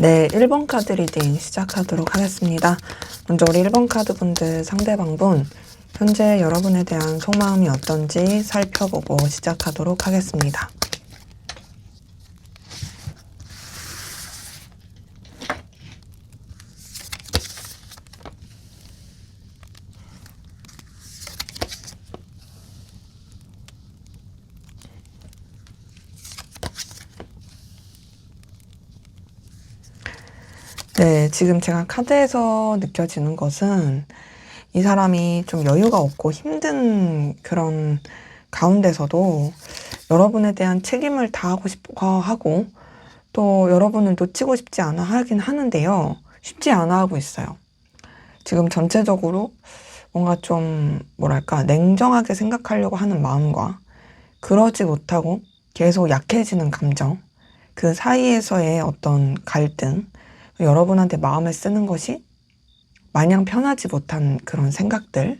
네, 1번 카드 리딩 시작하도록 하겠습니다. 먼저 우리 1번 카드 분들 상대방분 현재 여러분에 대한 속마음이 어떤지 살펴보고 시작하도록 하겠습니다. 네, 지금 제가 카드에서 느껴지는 것은 이 사람이 좀 여유가 없고 힘든 그런 가운데서도 여러분에 대한 책임을 다하고 싶어 하고 또 여러분을 놓치고 싶지 않아 하긴 하는데요. 쉽지 않아 하고 있어요. 지금 전체적으로 뭔가 좀 뭐랄까 냉정하게 생각하려고 하는 마음과 그러지 못하고 계속 약해지는 감정, 그 사이에서의 어떤 갈등, 여러분한테 마음을 쓰는 것이 마냥 편하지 못한 그런 생각들,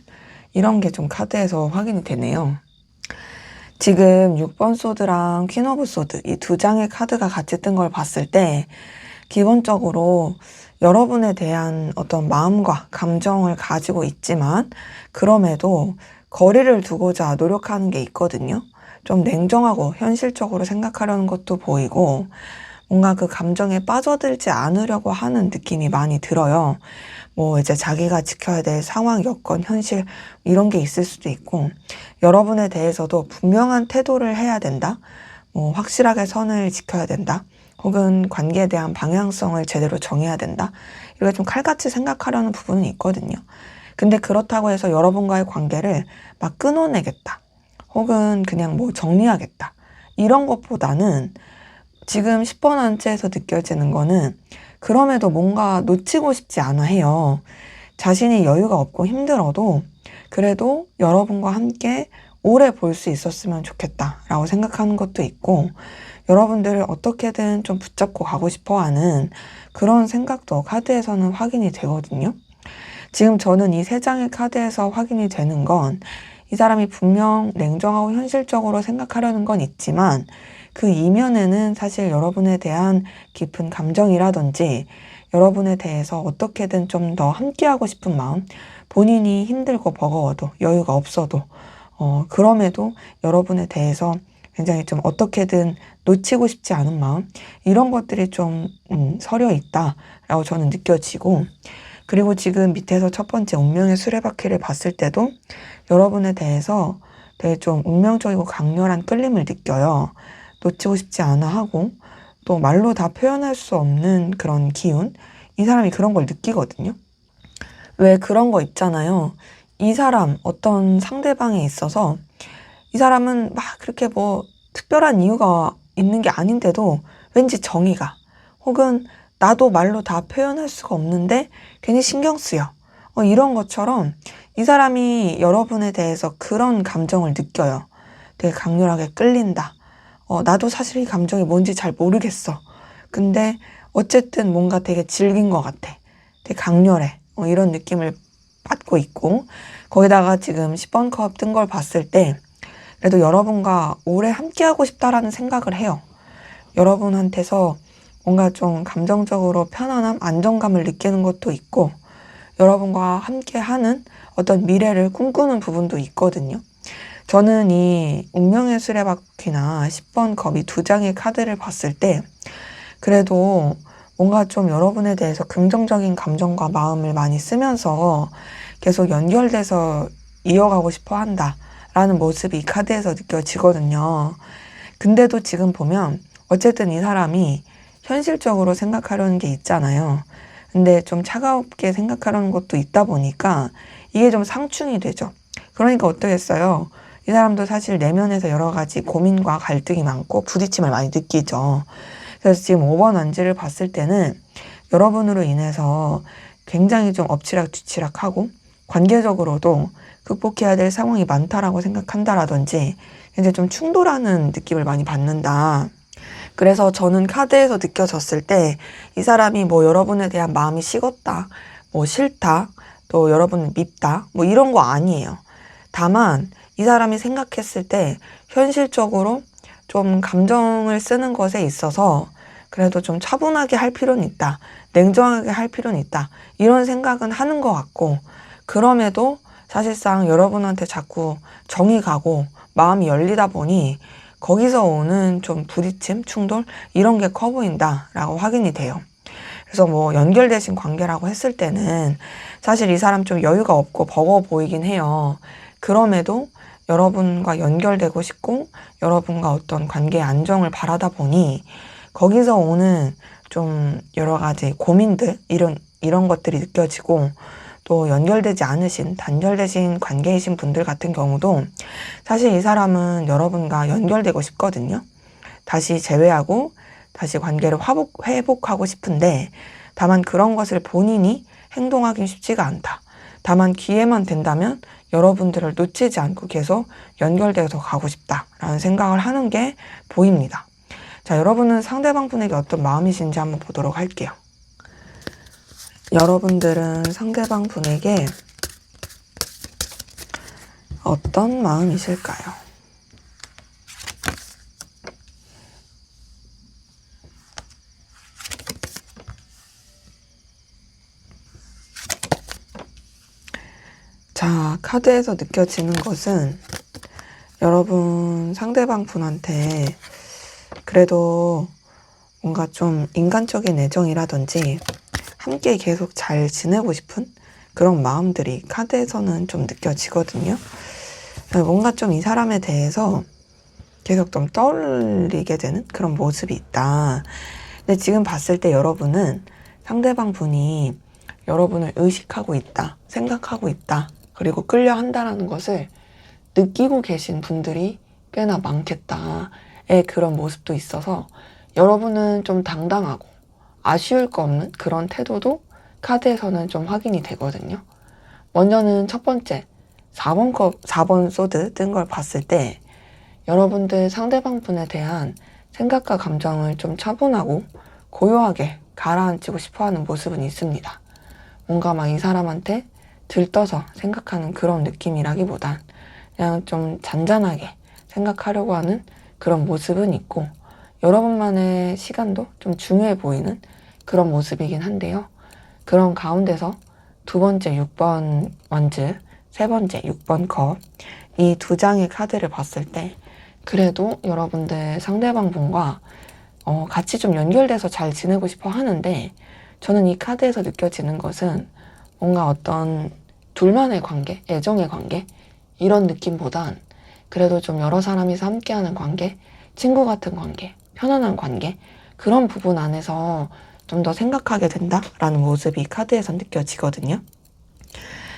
이런 게 좀 카드에서 확인이 되네요. 지금 6번 소드랑 퀸 오브 소드 이 두 장의 카드가 같이 뜬 걸 봤을 때 기본적으로 여러분에 대한 어떤 마음과 감정을 가지고 있지만 그럼에도 거리를 두고자 노력하는 게 있거든요. 좀 냉정하고 현실적으로 생각하려는 것도 보이고 뭔가 그 감정에 빠져들지 않으려고 하는 느낌이 많이 들어요. 뭐 이제 자기가 지켜야 될 상황, 여건, 현실 이런 게 있을 수도 있고 여러분에 대해서도 분명한 태도를 해야 된다. 뭐 확실하게 선을 지켜야 된다. 혹은 관계에 대한 방향성을 제대로 정해야 된다. 이렇게 좀 칼같이 생각하려는 부분은 있거든요. 근데 그렇다고 해서 여러분과의 관계를 막 끊어내겠다. 혹은 그냥 뭐 정리하겠다. 이런 것보다는 지금 10번 안째에서 느껴지는 거는 그럼에도 뭔가 놓치고 싶지 않아 해요. 자신이 여유가 없고 힘들어도 그래도 여러분과 함께 오래 볼 수 있었으면 좋겠다라고 생각하는 것도 있고 여러분들을 어떻게든 좀 붙잡고 가고 싶어 하는 그런 생각도 카드에서는 확인이 되거든요. 지금 저는 이 세 장의 카드에서 확인이 되는 건 이 사람이 분명 냉정하고 현실적으로 생각하려는 건 있지만 그 이면에는 사실 여러분에 대한 깊은 감정이라든지 여러분에 대해서 어떻게든 좀 더 함께하고 싶은 마음, 본인이 힘들고 버거워도 여유가 없어도 그럼에도 여러분에 대해서 굉장히 좀 어떻게든 놓치고 싶지 않은 마음, 이런 것들이 좀 서려 있다라고 저는 느껴지고, 그리고 지금 밑에서 첫 번째 운명의 수레바퀴를 봤을 때도 여러분에 대해서 되게 좀 운명적이고 강렬한 끌림을 느껴요. 놓치고 싶지 않아 하고 또 말로 다 표현할 수 없는 그런 기운, 이 사람이 그런 걸 느끼거든요. 왜 그런 거 있잖아요. 이 사람 어떤 상대방에 있어서 이 사람은 막 그렇게 뭐 특별한 이유가 있는 게 아닌데도 왠지 정이가 혹은 나도 말로 다 표현할 수가 없는데 괜히 신경 쓰여. 이런 것처럼 이 사람이 여러분에 대해서 그런 감정을 느껴요. 되게 강렬하게 끌린다. 나도 사실 이 감정이 뭔지 잘 모르겠어. 근데 어쨌든 뭔가 되게 질긴 것 같아. 되게 강렬해. 이런 느낌을 받고 있고 거기다가 지금 10번 컵 뜬 걸 봤을 때 그래도 여러분과 오래 함께하고 싶다라는 생각을 해요. 여러분한테서 뭔가 좀 감정적으로 편안함, 안정감을 느끼는 것도 있고 여러분과 함께하는 어떤 미래를 꿈꾸는 부분도 있거든요. 저는 이 운명의 수레바퀴나 10번 컵이 두 장의 카드를 봤을 때 그래도 뭔가 좀 여러분에 대해서 긍정적인 감정과 마음을 많이 쓰면서 계속 연결돼서 이어가고 싶어 한다라는 모습이 이 카드에서 느껴지거든요. 근데도 지금 보면 어쨌든 이 사람이 현실적으로 생각하려는 게 있잖아요. 근데 좀 차가웁게 생각하려는 것도 있다 보니까 이게 좀 상충이 되죠. 그러니까 어떠겠어요? 이 사람도 사실 내면에서 여러 가지 고민과 갈등이 많고 부딪힘을 많이 느끼죠. 그래서 지금 5번 안지를 봤을 때는 여러분으로 인해서 굉장히 좀 엎치락뒤치락하고 관계적으로도 극복해야 될 상황이 많다라고 생각한다라든지 이제 좀 충돌하는 느낌을 많이 받는다. 그래서 저는 카드에서 느껴졌을 때 이 사람이 뭐 여러분에 대한 마음이 식었다, 뭐 싫다, 또 여러분을 밉다, 뭐 이런 거 아니에요. 다만 이 사람이 생각했을 때 현실적으로 좀 감정을 쓰는 것에 있어서 그래도 좀 차분하게 할 필요는 있다. 냉정하게 할 필요는 있다. 이런 생각은 하는 것 같고, 그럼에도 사실상 여러분한테 자꾸 정이 가고 마음이 열리다 보니 거기서 오는 좀 부딪힘, 충돌 이런 게 커 보인다라고 확인이 돼요. 그래서 뭐 연결되신 관계라고 했을 때는 사실 이 사람 좀 여유가 없고 버거워 보이긴 해요. 그럼에도 여러분과 연결되고 싶고 여러분과 어떤 관계의 안정을 바라다 보니 거기서 오는 좀 여러 가지 고민들 이런 것들이 느껴지고, 또 연결되지 않으신 단절되신 관계이신 분들 같은 경우도 사실 이 사람은 여러분과 연결되고 싶거든요. 다시 재회하고 다시 관계를 회복하고 싶은데, 다만 그런 것을 본인이 행동하기 쉽지가 않다. 다만 기회만 된다면 여러분들을 놓치지 않고 계속 연결되어서 가고 싶다라는 생각을 하는 게 보입니다. 자, 여러분은 상대방 분에게 어떤 마음이신지 한번 보도록 할게요. 여러분들은 상대방 분에게 어떤 마음이실까요? 자, 카드에서 느껴지는 것은 여러분 상대방 분한테 그래도 뭔가 좀 인간적인 애정이라든지 함께 계속 잘 지내고 싶은 그런 마음들이 카드에서는 좀 느껴지거든요. 뭔가 좀 이 사람에 대해서 계속 좀 떠올리게 되는 그런 모습이 있다. 근데 지금 봤을 때 여러분은 상대방 분이 여러분을 의식하고 있다, 생각하고 있다, 그리고 끌려한다라는 것을 느끼고 계신 분들이 꽤나 많겠다의 그런 모습도 있어서 여러분은 좀 당당하고 아쉬울 거 없는 그런 태도도 카드에서는 좀 확인이 되거든요. 먼저는 첫 번째 4번 소드 뜬 걸 봤을 때 여러분들 상대방 분에 대한 생각과 감정을 좀 차분하고 고요하게 가라앉히고 싶어하는 모습은 있습니다. 뭔가 막 이 사람한테 들떠서 생각하는 그런 느낌이라기보단 그냥 좀 잔잔하게 생각하려고 하는 그런 모습은 있고, 여러분만의 시간도 좀 중요해 보이는 그런 모습이긴 한데요. 그런 가운데서 두 번째 6번 완즈, 세 번째 6번 컵, 이 두 장의 카드를 봤을 때 그래도 여러분들 상대방 분과 같이 좀 연결돼서 잘 지내고 싶어 하는데, 저는 이 카드에서 느껴지는 것은 뭔가 어떤 둘만의 관계, 애정의 관계 이런 느낌보단 그래도 좀 여러 사람이서 함께하는 관계, 친구 같은 관계, 편안한 관계, 그런 부분 안에서 좀 더 생각하게 된다라는 모습이 카드에서 느껴지거든요.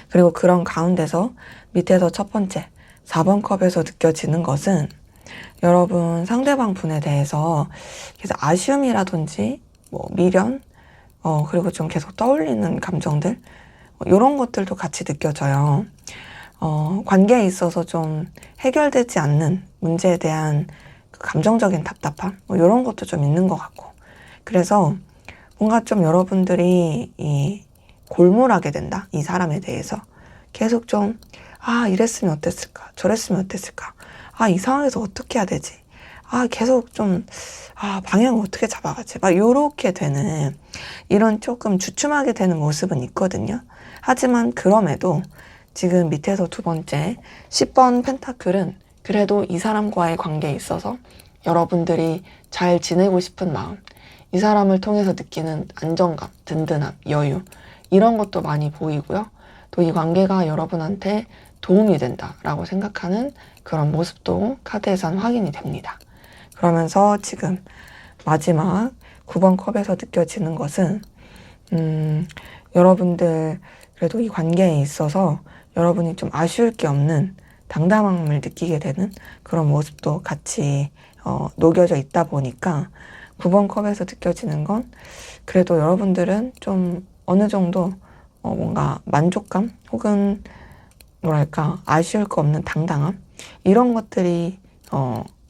그리고 그런 가운데서 밑에서 첫 번째 4번 컵에서 느껴지는 것은 여러분 상대방 분에 대해서 계속 아쉬움이라든지 뭐 미련, 그리고 좀 계속 떠올리는 감정들, 이런 것들도 같이 느껴져요. 관계에 있어서 좀 해결되지 않는 문제에 대한 그 감정적인 답답함, 이런 것도 좀 있는 것 같고, 그래서 뭔가 좀 여러분들이 골몰하게 된다, 이 사람에 대해서. 계속 좀, 이랬으면 어땠을까, 저랬으면 어땠을까, 이 상황에서 어떻게 해야 되지, 계속 좀, 방향을 어떻게 잡아가지, 막 요렇게 되는, 이런 조금 주춤하게 되는 모습은 있거든요. 하지만 그럼에도 지금 밑에서 두 번째 10번 펜타클은 그래도 이 사람과의 관계에 있어서 여러분들이 잘 지내고 싶은 마음, 이 사람을 통해서 느끼는 안정감, 든든함, 여유, 이런 것도 많이 보이고요. 또 이 관계가 여러분한테 도움이 된다라고 생각하는 그런 모습도 카드에선 확인이 됩니다. 그러면서 지금 마지막 9번 컵에서 느껴지는 것은 여러분들 그래도 이 관계에 있어서 여러분이 좀 아쉬울 게 없는 당당함을 느끼게 되는 그런 모습도 같이 녹여져 있다 보니까 9번 컵에서 느껴지는 건 그래도 여러분들은 좀 어느 정도 뭔가 만족감 혹은 뭐랄까 아쉬울 거 없는 당당함, 이런 것들이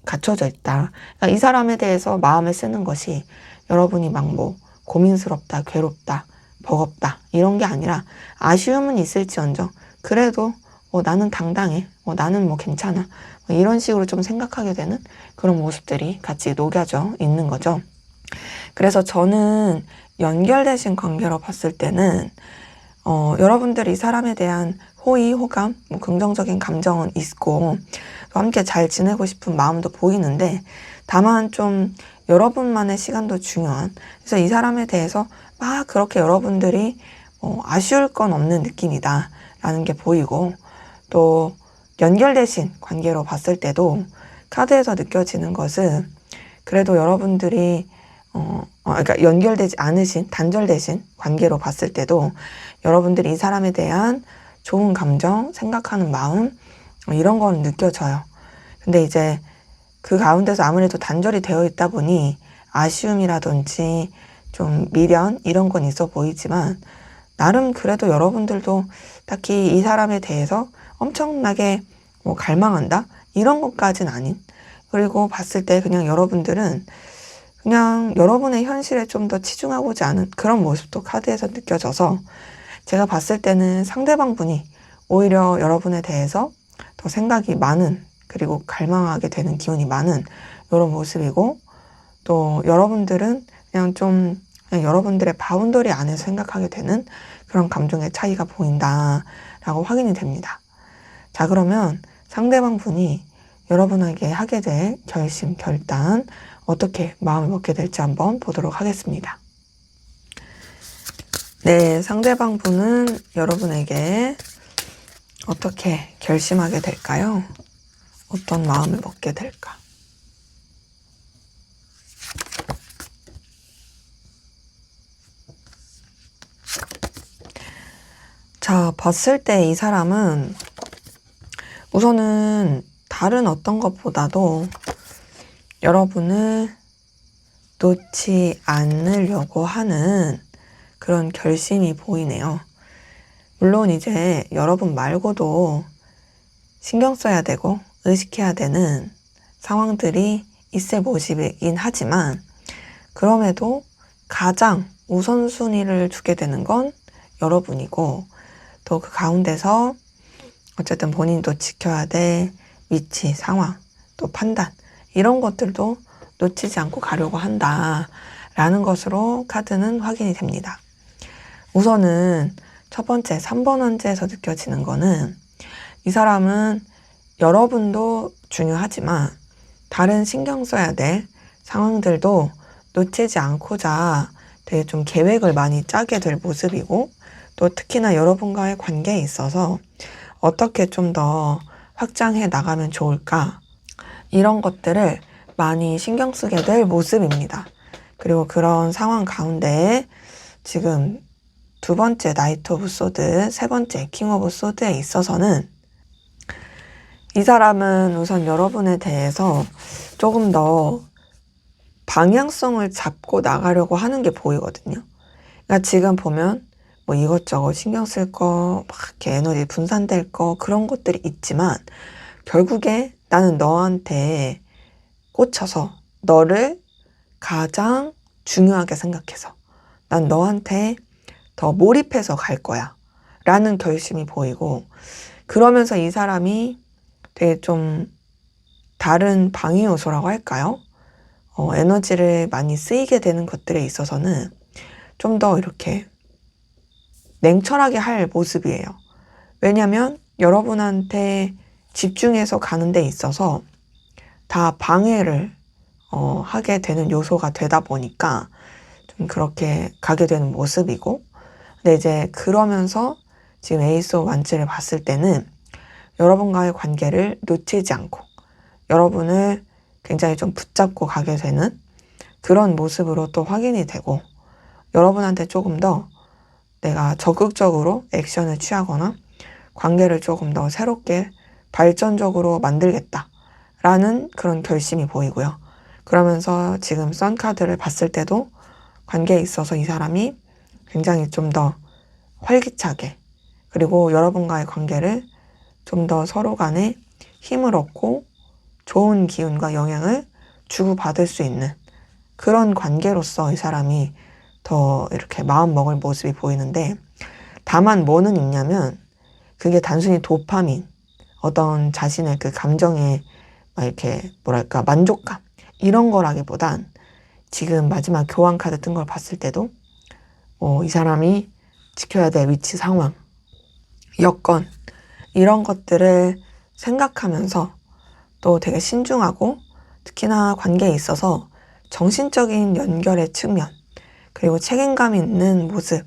갖춰져 있다. 그러니까 이 사람에 대해서 마음을 쓰는 것이 여러분이 막 뭐 고민스럽다, 괴롭다, 버겁다 이런 게 아니라 아쉬움은 있을지언정 그래도 나는 당당해, 나는 뭐 괜찮아, 이런 식으로 좀 생각하게 되는 그런 모습들이 같이 녹여져 있는 거죠. 그래서 저는 연결되신 관계로 봤을 때는 여러분들이 이 사람에 대한 호의, 호감, 뭐 긍정적인 감정은 있고 또 함께 잘 지내고 싶은 마음도 보이는데 다만 좀 여러분만의 시간도 중요한, 그래서 이 사람에 대해서 막 그렇게 여러분들이 아쉬울 건 없는 느낌이다 라는 게 보이고, 또 연결되신 관계로 봤을 때도 카드에서 느껴지는 것은 그래도 여러분들이 그러니까 연결되지 않으신, 단절되신 관계로 봤을 때도 여러분들이 이 사람에 대한 좋은 감정, 생각하는 마음, 이런 건 느껴져요. 근데 이제 그 가운데서 아무래도 단절이 되어 있다 보니 아쉬움이라든지 좀 미련, 이런 건 있어 보이지만 나름 그래도 여러분들도 딱히 이 사람에 대해서 엄청나게 뭐 갈망한다? 이런 것까진 아닌, 그리고 봤을 때 그냥 여러분들은 그냥 여러분의 현실에 좀 더 치중하고자 하는 그런 모습도 카드에서 느껴져서 제가 봤을 때는 상대방 분이 오히려 여러분에 대해서 더 생각이 많은, 그리고 갈망하게 되는 기운이 많은 이런 모습이고, 또 여러분들은 그냥 좀 그냥 여러분들의 바운더리 안에서 생각하게 되는 그런 감정의 차이가 보인다라고 확인이 됩니다. 자, 그러면 상대방 분이 여러분에게 하게 될 결심, 결단, 어떻게 마음을 먹게 될지 한번 보도록 하겠습니다. 네, 상대방 분은 여러분에게 어떻게 결심하게 될까요? 어떤 마음을 먹게 될까? 자, 봤을 때 이 사람은 우선은 다른 어떤 것보다도 여러분을 놓지 않으려고 하는 그런 결심이 보이네요. 물론 이제 여러분 말고도 신경 써야 되고 의식해야 되는 상황들이 있을 모습이긴 하지만, 그럼에도 가장 우선순위를 두게 되는 건 여러분이고, 또 그 가운데서 어쨌든 본인도 지켜야 될 위치, 상황, 또 판단, 이런 것들도 놓치지 않고 가려고 한다라는 것으로 카드는 확인이 됩니다. 우선은 첫 번째 3번 원지에서 느껴지는 거는 이 사람은 여러분도 중요하지만 다른 신경 써야 될 상황들도 놓치지 않고자 되게 좀 계획을 많이 짜게 될 모습이고, 또 특히나 여러분과의 관계에 있어서 어떻게 좀 더 확장해 나가면 좋을까, 이런 것들을 많이 신경 쓰게 될 모습입니다. 그리고 그런 상황 가운데 지금 두 번째 나이트 오브 소드, 세 번째 킹 오브 소드에 있어서는 이 사람은 우선 여러분에 대해서 조금 더 방향성을 잡고 나가려고 하는 게 보이거든요. 그러니까 지금 보면 뭐 이것저것 신경 쓸 거, 막 이렇게 에너지 분산될 거, 그런 것들이 있지만 결국에 나는 너한테 꽂혀서 너를 가장 중요하게 생각해서 난 너한테 더 몰입해서 갈 거야 라는 결심이 보이고, 그러면서 이 사람이 되게 좀 다른 방해 요소라고 할까요? 에너지를 많이 쓰이게 되는 것들에 있어서는 좀 더 이렇게 냉철하게 할 모습이에요. 왜냐면 여러분한테 집중해서 가는 데 있어서 다 방해를 하게 되는 요소가 되다 보니까 좀 그렇게 가게 되는 모습이고, 근데 이제 그러면서 지금 에이스 오브 완치를 봤을 때는 여러분과의 관계를 놓치지 않고 여러분을 굉장히 좀 붙잡고 가게 되는 그런 모습으로 또 확인이 되고, 여러분한테 조금 더 내가 적극적으로 액션을 취하거나 관계를 조금 더 새롭게 발전적으로 만들겠다라는 그런 결심이 보이고요. 그러면서 지금 선 카드를 봤을 때도 관계에 있어서 이 사람이 굉장히 좀 더 활기차게, 그리고 여러분과의 관계를 좀 더 서로 간에 힘을 얻고 좋은 기운과 영향을 주고받을 수 있는 그런 관계로서 이 사람이 더 이렇게 마음 먹을 모습이 보이는데, 다만 뭐는 있냐면 그게 단순히 도파민, 어떤 자신의 그 감정의 막 이렇게 뭐랄까 만족감, 이런 거라기보단 지금 마지막 교환 카드 뜬 걸 봤을 때도 이 사람이 지켜야 될 위치, 상황, 여건 이런 것들을 생각하면서 또 되게 신중하고 특히나 관계에 있어서 정신적인 연결의 측면 그리고 책임감 있는 모습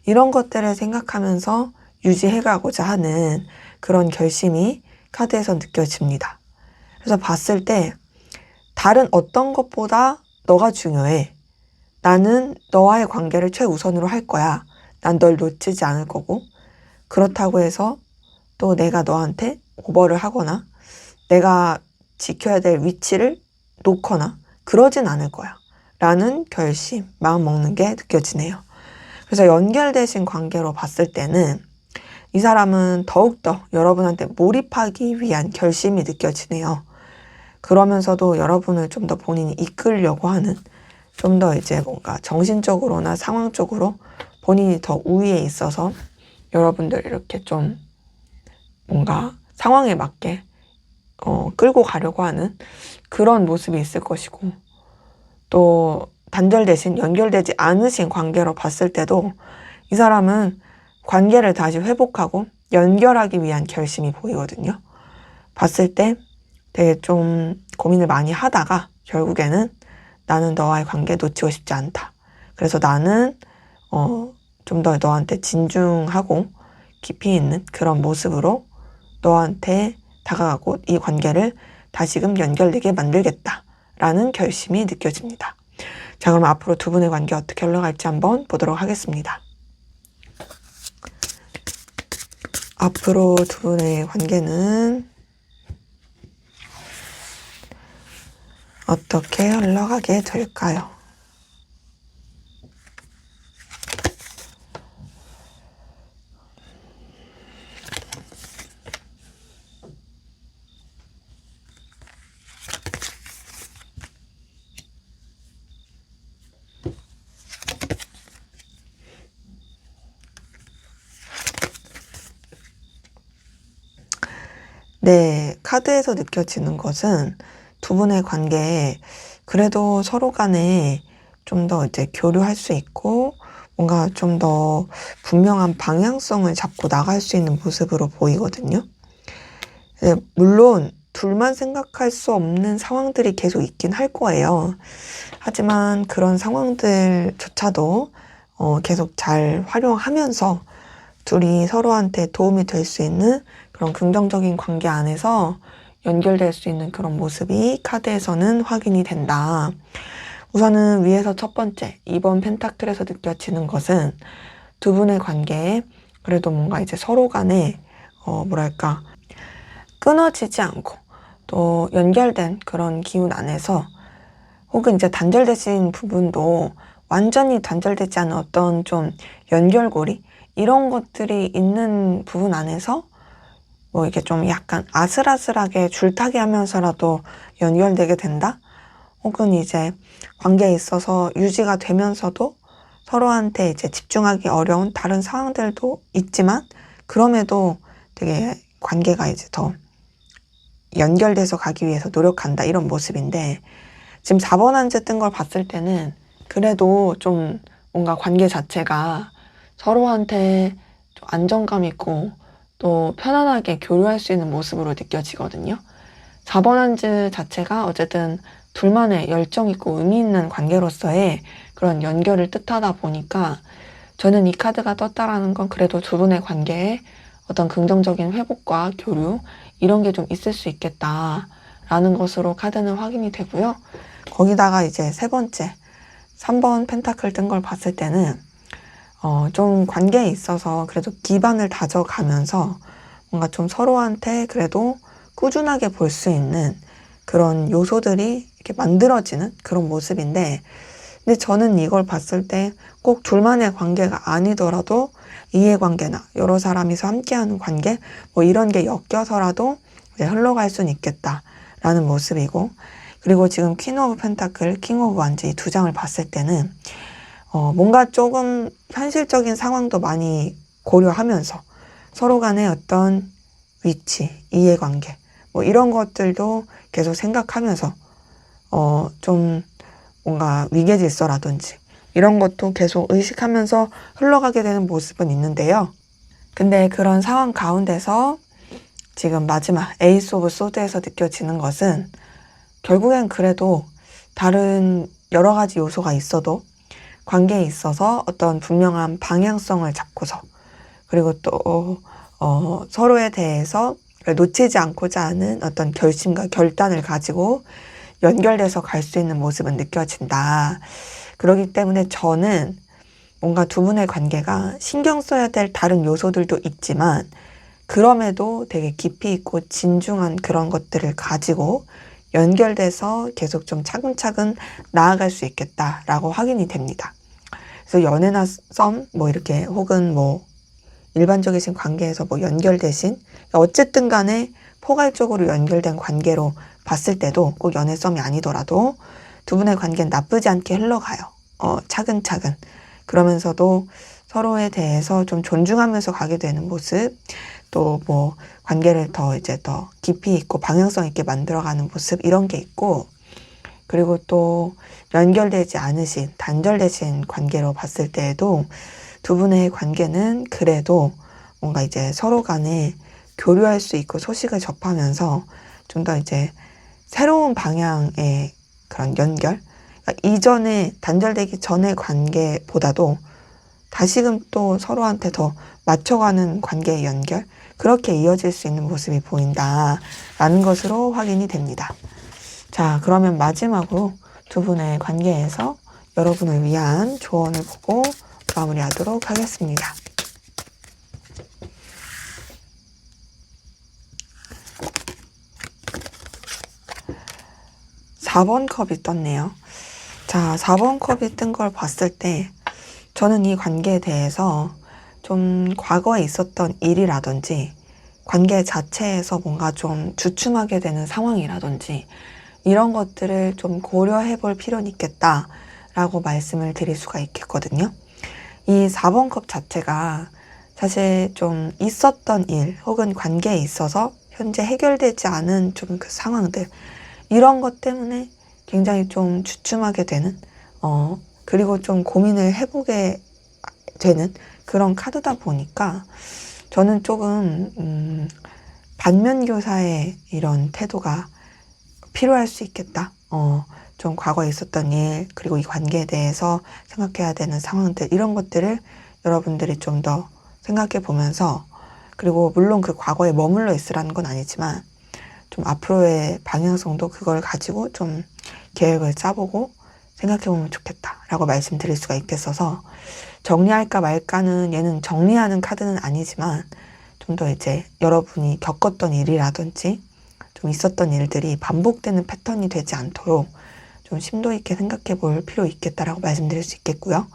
이런 것들을 생각하면서 유지해가고자 하는 그런 결심이 카드에서 느껴집니다. 그래서 봤을 때 다른 어떤 것보다 너가 중요해. 나는 너와의 관계를 최우선으로 할 거야. 난 널 놓치지 않을 거고 그렇다고 해서 또 내가 너한테 오버를 하거나 내가 지켜야 될 위치를 놓거나 그러진 않을 거야. 라는 결심, 마음 먹는 게 느껴지네요. 그래서 연결되신 관계로 봤을 때는 이 사람은 더욱더 여러분한테 몰입하기 위한 결심이 느껴지네요. 그러면서도 여러분을 좀 더 본인이 이끌려고 하는 좀 더 이제 뭔가 정신적으로나 상황적으로 본인이 더 우위에 있어서 여러분들 이렇게 좀 뭔가 상황에 맞게 끌고 가려고 하는 그런 모습이 있을 것이고 또 단절되신 연결되지 않으신 관계로 봤을 때도 이 사람은 관계를 다시 회복하고 연결하기 위한 결심이 보이거든요. 봤을 때 되게 좀 고민을 많이 하다가 결국에는 나는 너와의 관계 놓치고 싶지 않다. 그래서 나는 좀 더 너한테 진중하고 깊이 있는 그런 모습으로 너한테 다가가고 이 관계를 다시금 연결되게 만들겠다라는 결심이 느껴집니다. 자, 그럼 앞으로 두 분의 관계 어떻게 흘러갈지 한번 보도록 하겠습니다. 앞으로 두 분의 관계는 어떻게 흘러가게 될까요? 네, 카드에서 느껴지는 것은 두 분의 관계에 그래도 서로 간에 좀 더 이제 교류할 수 있고 뭔가 좀 더 분명한 방향성을 잡고 나갈 수 있는 모습으로 보이거든요. 네, 물론 둘만 생각할 수 없는 상황들이 계속 있긴 할 거예요. 하지만 그런 상황들조차도 계속 잘 활용하면서 둘이 서로한테 도움이 될 수 있는 그런 긍정적인 관계 안에서 연결될 수 있는 그런 모습이 카드에서는 확인이 된다. 우선은 위에서 첫 번째, 2번 펜타클에서 느껴지는 것은 두 분의 관계에 그래도 뭔가 이제 서로 간에 뭐랄까 끊어지지 않고 또 연결된 그런 기운 안에서 혹은 이제 단절되신 부분도 완전히 단절되지 않은 어떤 좀 연결고리 이런 것들이 있는 부분 안에서 뭐 이게 좀 약간 아슬아슬하게 줄타기 하면서라도 연결되게 된다? 혹은 이제 관계에 있어서 유지가 되면서도 서로한테 이제 집중하기 어려운 다른 상황들도 있지만 그럼에도 되게 관계가 이제 더 연결돼서 가기 위해서 노력한다 이런 모습인데 지금 4번 한지 뜬 걸 봤을 때는 그래도 좀 뭔가 관계 자체가 서로한테 좀 안정감 있고 또 편안하게 교류할 수 있는 모습으로 느껴지거든요. 4번 한지 자체가 어쨌든 둘만의 열정 있고 의미 있는 관계로서의 그런 연결을 뜻하다 보니까 저는 이 카드가 떴다라는 건 그래도 두 분의 관계에 어떤 긍정적인 회복과 교류 이런 게 좀 있을 수 있겠다라는 것으로 카드는 확인이 되고요. 거기다가 이제 세 번째 3번 펜타클 뜬 걸 봤을 때는 좀 관계에 있어서 그래도 기반을 다져가면서 뭔가 좀 서로한테 그래도 꾸준하게 볼 수 있는 그런 요소들이 이렇게 만들어지는 그런 모습인데 근데 저는 이걸 봤을 때 꼭 둘만의 관계가 아니더라도 이해관계나 여러 사람이서 함께하는 관계 뭐 이런 게 엮여서라도 이제 흘러갈 수는 있겠다라는 모습이고 그리고 지금 퀸 오브 펜타클, 킹 오브 완즈 이 두 장을 봤을 때는 뭔가 조금 현실적인 상황도 많이 고려하면서 서로 간의 어떤 위치, 이해관계 뭐 이런 것들도 계속 생각하면서 좀 뭔가 위계질서라든지 이런 것도 계속 의식하면서 흘러가게 되는 모습은 있는데요. 근데 그런 상황 가운데서 지금 마지막 에이스 오브 소드에서 느껴지는 것은 결국엔 그래도 다른 여러 가지 요소가 있어도 관계에 있어서 어떤 분명한 방향성을 잡고서 그리고 또 서로에 대해서 놓치지 않고자 하는 어떤 결심과 결단을 가지고 연결돼서 갈 수 있는 모습은 느껴진다. 그렇기 때문에 저는 뭔가 두 분의 관계가 신경 써야 될 다른 요소들도 있지만 그럼에도 되게 깊이 있고 진중한 그런 것들을 가지고 연결돼서 계속 좀 차근차근 나아갈 수 있겠다라고 확인이 됩니다. 그래서 연애나 썸, 뭐 이렇게 혹은 뭐 일반적이신 관계에서 뭐 연결되신 어쨌든 간에 포괄적으로 연결된 관계로 봤을 때도 꼭 연애 썸이 아니더라도 두 분의 관계는 나쁘지 않게 흘러가요. 차근차근. 그러면서도 서로에 대해서 좀 존중하면서 가게 되는 모습, 또 뭐 관계를 더 이제 더 깊이 있고 방향성 있게 만들어가는 모습 이런 게 있고, 그리고 또 연결되지 않으신 단절되신 관계로 봤을 때에도 두 분의 관계는 그래도 뭔가 이제 서로 간에 교류할 수 있고 소식을 접하면서 좀 더 이제 새로운 방향의 그런 연결, 그러니까 이전에 단절되기 전의 관계보다도 다시금 또 서로한테 더 맞춰가는 관계의 연결, 그렇게 이어질 수 있는 모습이 보인다라는 것으로 확인이 됩니다. 자, 그러면 마지막으로 두 분의 관계에서 여러분을 위한 조언을 보고 마무리하도록 하겠습니다. 4번 컵이 떴네요. 자, 4번 컵이 뜬 걸 봤을 때 저는 이 관계에 대해서 좀 과거에 있었던 일이라든지 관계 자체에서 뭔가 좀 주춤하게 되는 상황이라든지 이런 것들을 좀 고려해 볼 필요는 있겠다라고 말씀을 드릴 수가 있겠거든요. 이 4번 컵 자체가 사실 좀 있었던 일 혹은 관계에 있어서 현재 해결되지 않은 좀 그 상황들, 이런 것 때문에 굉장히 좀 주춤하게 되는, 그리고 좀 고민을 해보게 되는 그런 카드다 보니까 저는 조금, 반면교사의 이런 태도가 필요할 수 있겠다. 좀 과거에 있었던 일, 그리고 이 관계에 대해서 생각해야 되는 상황들, 이런 것들을 여러분들이 좀 더 생각해 보면서, 그리고 물론 그 과거에 머물러 있으라는 건 아니지만 좀 앞으로의 방향성도 그걸 가지고 좀 계획을 짜보고 생각해 보면 좋겠다라고 말씀드릴 수가 있겠어서, 정리할까 말까는, 얘는 정리하는 카드는 아니지만 좀 더 이제 여러분이 겪었던 일이라든지 좀 있었던 일들이 반복되는 패턴이 되지 않도록 좀 심도 있게 생각해 볼 필요 있겠다라고 말씀드릴 수 있겠고요.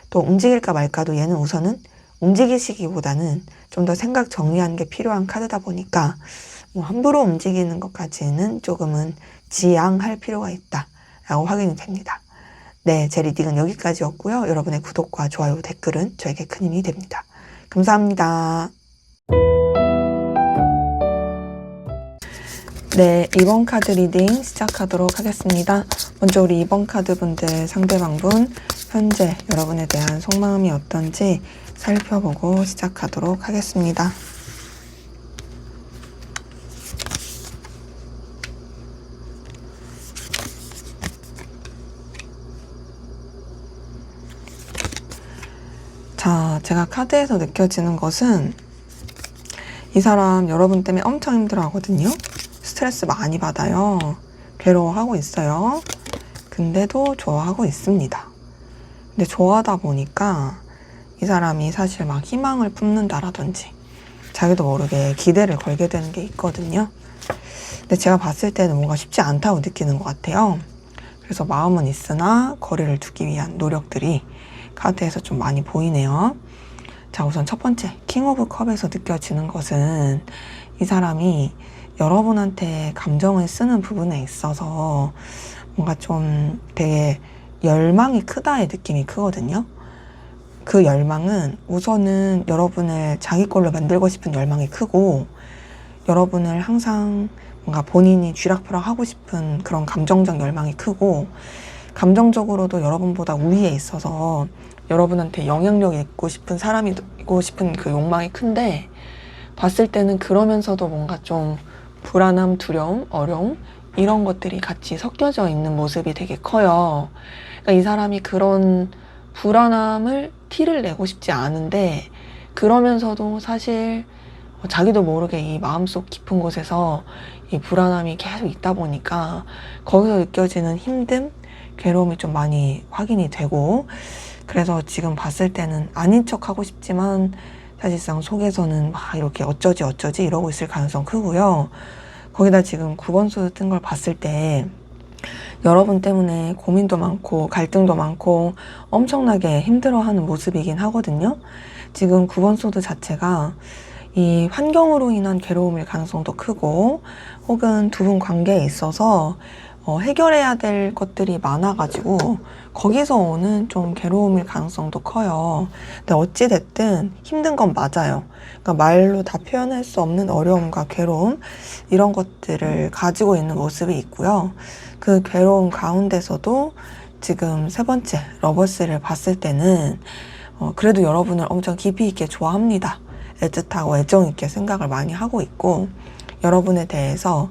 또 움직일까 말까도 얘는 우선은 움직이시기보다는 좀 더 생각 정리하는 게 필요한 카드다 보니까 뭐 함부로 움직이는 것까지는 조금은 지양할 필요가 있다라고 확인이 됩니다. 네, 제 리딩은 여기까지였고요. 여러분의 구독과 좋아요, 댓글은 저에게 큰 힘이 됩니다. 감사합니다. 네, 2번 카드 리딩 시작하도록 하겠습니다. 먼저 우리 2번 카드 분들, 상대방분 현재 여러분에 대한 속마음이 어떤지 살펴보고 시작하도록 하겠습니다. 자, 제가 카드에서 느껴지는 것은 이 사람 여러분 때문에 엄청 힘들어 하거든요. 스트레스 많이 받아요. 괴로워하고 있어요. 근데도 좋아하고 있습니다. 근데 좋아하다 보니까 이 사람이 사실 막 희망을 품는다라든지 자기도 모르게 기대를 걸게 되는 게 있거든요. 근데 제가 봤을 때는 뭔가 쉽지 않다고 느끼는 것 같아요. 그래서 마음은 있으나 거리를 두기 위한 노력들이 카드에서 좀 많이 보이네요. 자, 우선 첫 번째 킹 오브 컵에서 느껴지는 것은 이 사람이 여러분한테 감정을 쓰는 부분에 있어서 뭔가 좀 되게 열망이 크다의 느낌이 크거든요. 그 열망은 우선은 여러분을 자기 걸로 만들고 싶은 열망이 크고, 여러분을 항상 뭔가 본인이 쥐락펴락 하고 싶은 그런 감정적 열망이 크고, 감정적으로도 여러분보다 우위에 있어서 여러분한테 영향력 있고 싶은 사람이고 싶은 그 욕망이 큰데, 봤을 때는 그러면서도 뭔가 좀 불안함, 두려움, 어려움 이런 것들이 같이 섞여져 있는 모습이 되게 커요. 그러니까 이 사람이 그런 불안함을 티를 내고 싶지 않은데, 그러면서도 사실 자기도 모르게 이 마음속 깊은 곳에서 이 불안함이 계속 있다 보니까 거기서 느껴지는 힘듦, 괴로움이 좀 많이 확인이 되고, 그래서 지금 봤을 때는 아닌 척 하고 싶지만 사실상 속에서는 막 이렇게 어쩌지 이러고 있을 가능성 크고요. 거기다 지금 9번 소드 뜬 걸 봤을 때 여러분 때문에 고민도 많고 갈등도 많고 엄청나게 힘들어하는 모습이긴 하거든요. 지금 9번 소드 자체가 이 환경으로 인한 괴로움일 가능성도 크고, 혹은 두 분 관계에 있어서 해결해야 될 것들이 많아가지고 거기서 오는 좀 괴로움일 가능성도 커요. 근데 어찌됐든 힘든 건 맞아요. 그러니까 말로 다 표현할 수 없는 어려움과 괴로움, 이런 것들을 가지고 있는 모습이 있고요. 그 괴로움 가운데서도 지금 세 번째 러버스를 봤을 때는 그래도 여러분을 엄청 깊이 있게 좋아합니다. 애틋하고 애정 있게 생각을 많이 하고 있고, 여러분에 대해서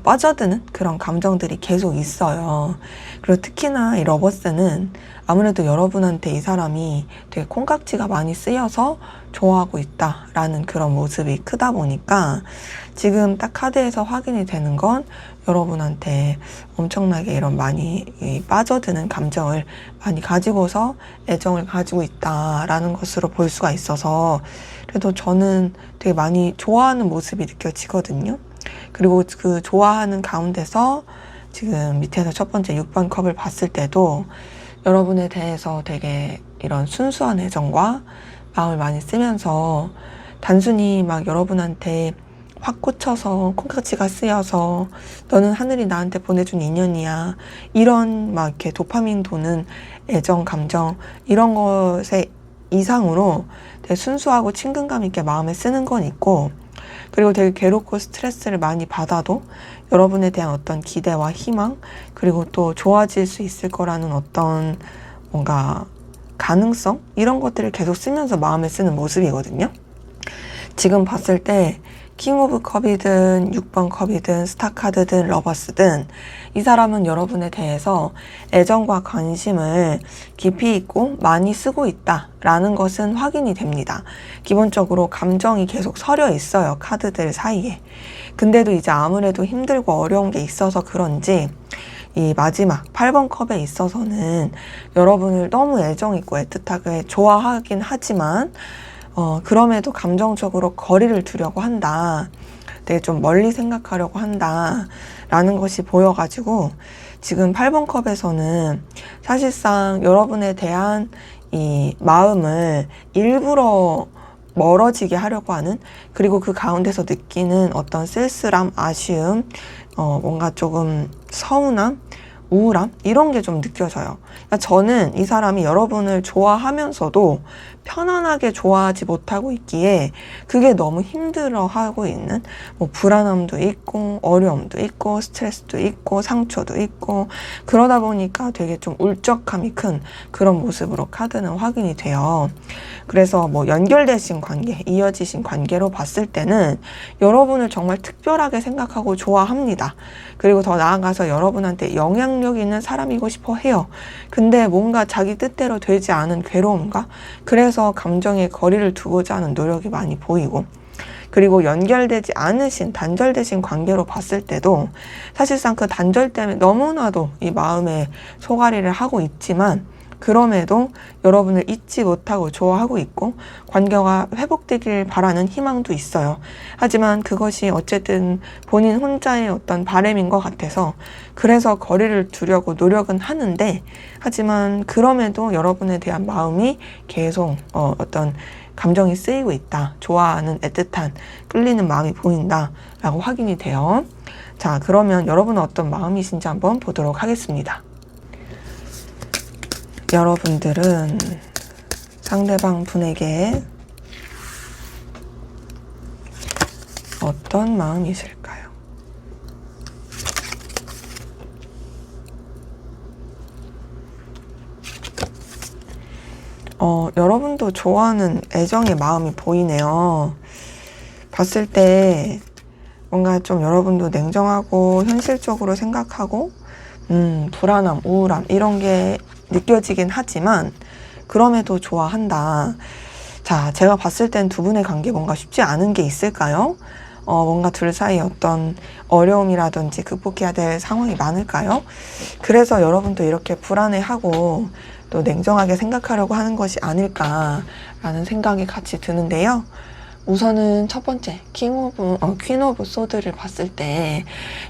빠져드는 그런 감정들이 계속 있어요. 그리고 특히나 이 러버스는 아무래도 여러분한테 이 사람이 되게 콩깍지가 많이 쓰여서 좋아하고 있다라는 그런 모습이 크다 보니까, 지금 딱 카드에서 확인이 되는 건 여러분한테 엄청나게 이런 많이 빠져드는 감정을 많이 가지고서 애정을 가지고 있다라는 것으로 볼 수가 있어서, 그래도 저는 되게 많이 좋아하는 모습이 느껴지거든요. 그리고 그 좋아하는 가운데서 지금 밑에서 첫 번째 6번 컵을 봤을 때도 여러분에 대해서 되게 이런 순수한 애정과 마음을 많이 쓰면서, 단순히 막 여러분한테 확 꽂혀서 콩깍지가 쓰여서 너는 하늘이 나한테 보내준 인연이야, 이런 막 이렇게 도파민 도는 애정, 감정 이런 것에 이상으로 되게 순수하고 친근감 있게 마음에 쓰는 건 있고, 그리고 되게 괴롭고 스트레스를 많이 받아도 여러분에 대한 어떤 기대와 희망, 그리고 또 좋아질 수 있을 거라는 어떤 뭔가 가능성, 이런 것들을 계속 쓰면서 마음에 쓰는 모습이거든요. 지금 봤을 때 킹 오브 컵이든 6번 컵이든 스타카드든 러버스든 이 사람은 여러분에 대해서 애정과 관심을 깊이 있고 많이 쓰고 있다라는 것은 확인이 됩니다. 기본적으로 감정이 계속 서려 있어요, 카드들 사이에. 근데도 이제 아무래도 힘들고 어려운 게 있어서 그런지 이 마지막 8번 컵에 있어서는 여러분을 너무 애정 있고 애틋하게 좋아하긴 하지만 그럼에도 감정적으로 거리를 두려고 한다, 되게 좀 멀리 생각하려고 한다 라는 것이 보여가지고, 지금 8번 컵에서는 사실상 여러분에 대한 이 마음을 일부러 멀어지게 하려고 하는, 그리고 그 가운데서 느끼는 어떤 쓸쓸함, 아쉬움, 뭔가 조금 서운함, 우울함, 이런 게 좀 느껴져요. 그러니까 저는 이 사람이 여러분을 좋아하면서도 편안하게 좋아하지 못하고 있기에 그게 너무 힘들어하고 있는, 뭐 불안함도 있고 어려움도 있고 스트레스도 있고 상처도 있고, 그러다 보니까 되게 좀 울적함이 큰 그런 모습으로 카드는 확인이 돼요. 그래서 뭐 연결되신 관계, 이어지신 관계로 봤을 때는 여러분을 정말 특별하게 생각하고 좋아합니다. 그리고 더 나아가서 여러분한테 영향력 있는 사람이고 싶어 해요. 근데 뭔가 자기 뜻대로 되지 않은 괴로움과, 그래서 감정의 거리를 두고자 하는 노력이 많이 보이고, 그리고 연결되지 않으신 단절되신 관계로 봤을 때도 사실상 그 단절 때문에 너무나도 이 마음에 소가리를 하고 있지만, 그럼에도 여러분을 잊지 못하고 좋아하고 있고 관계가 회복되길 바라는 희망도 있어요. 하지만 그것이 어쨌든 본인 혼자의 어떤 바람인 것 같아서 그래서 거리를 두려고 노력은 하는데, 하지만 그럼에도 여러분에 대한 마음이 계속 어떤 감정이 쓰이고 있다, 좋아하는 애틋한 끌리는 마음이 보인다 라고 확인이 돼요. 자, 그러면 여러분은 어떤 마음이신지 한번 보도록 하겠습니다. 여러분들은 상대방 분에게 어떤 마음이실까요? 여러분도 좋아하는 애정의 마음이 보이네요. 봤을 때 뭔가 좀 여러분도 냉정하고 현실적으로 생각하고 불안함, 우울함 이런 게 느껴지긴 하지만 그럼에도 좋아한다. 자, 제가 봤을 땐 두 분의 관계 뭔가 쉽지 않은 게 있을까요? 뭔가 둘 사이 어떤 어려움이라든지 극복해야 될 상황이 많을까요? 그래서 여러분도 이렇게 불안해하고 또 냉정하게 생각하려고 하는 것이 아닐까라는 생각이 같이 드는데요. 우선은 첫 번째, 퀸 오브 소드를 봤을 때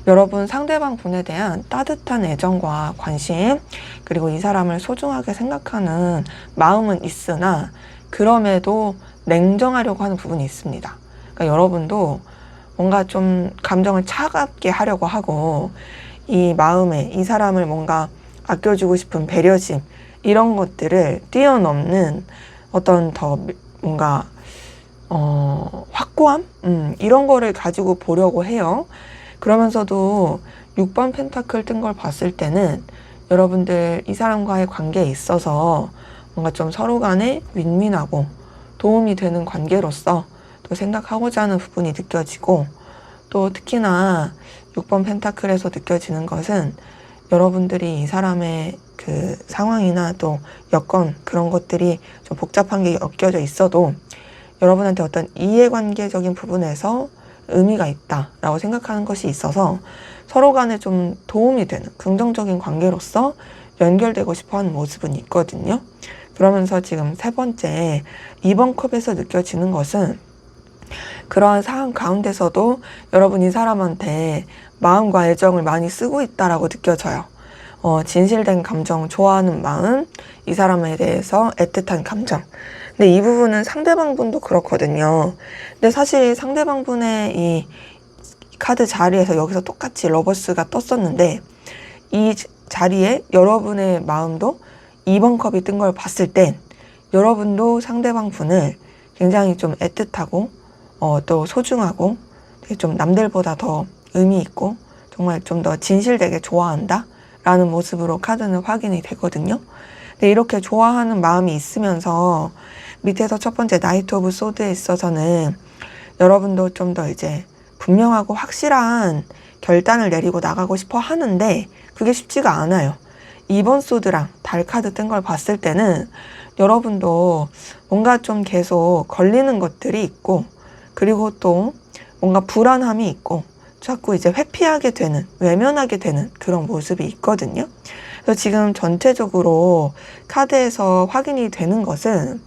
여러분 상대방 분에 대한 따뜻한 애정과 관심, 그리고 이 사람을 소중하게 생각하는 마음은 있으나 그럼에도 냉정하려고 하는 부분이 있습니다. 그러니까 여러분도 뭔가 좀 감정을 차갑게 하려고 하고 이 마음에 이 사람을 뭔가 아껴주고 싶은 배려심 이런 것들을 뛰어넘는 어떤 더 뭔가 확고함? 이런 거를 가지고 보려고 해요. 그러면서도 6번 펜타클 뜬 걸 봤을 때는 여러분들 이 사람과의 관계에 있어서 뭔가 좀 서로 간에 윈윈하고 도움이 되는 관계로서 또 생각하고자 하는 부분이 느껴지고 또 특히나 6번 펜타클에서 느껴지는 것은 여러분들이 이 사람의 그 상황이나 또 여건 그런 것들이 좀 복잡한 게 엮여져 있어도 여러분한테 어떤 이해관계적인 부분에서 의미가 있다라고 생각하는 것이 있어서 서로 간에 좀 도움이 되는 긍정적인 관계로서 연결되고 싶어 하는 모습은 있거든요. 그러면서 지금 세 번째 2번 컵에서 느껴지는 것은 그러한 상황 가운데서도 여러분 이 사람한테 마음과 애정을 많이 쓰고 있다라고 느껴져요. 진실된 감정, 좋아하는 마음, 이 사람에 대해서 애틋한 감정. 근데 이 부분은 상대방 분도 그렇거든요. 근데 사실 상대방 분의 이 카드 자리에서 여기서 똑같이 러버스가 떴었는데 이 자리에 여러분의 마음도 2번 컵이 뜬 걸 봤을 땐 여러분도 상대방 분을 굉장히 좀 애틋하고 또 소중하고 되게 좀 남들보다 더 의미 있고 정말 좀 더 진실되게 좋아한다 라는 모습으로 카드는 확인이 되거든요. 근데 이렇게 좋아하는 마음이 있으면서 밑에서 첫 번째 나이트 오브 소드에 있어서는 여러분도 좀 더 이제 분명하고 확실한 결단을 내리고 나가고 싶어 하는데 그게 쉽지가 않아요. 2번 소드랑 달 카드 뜬 걸 봤을 때는 여러분도 뭔가 좀 계속 걸리는 것들이 있고 그리고 또 뭔가 불안함이 있고 자꾸 이제 회피하게 되는, 외면하게 되는 그런 모습이 있거든요. 그래서 지금 전체적으로 카드에서 확인이 되는 것은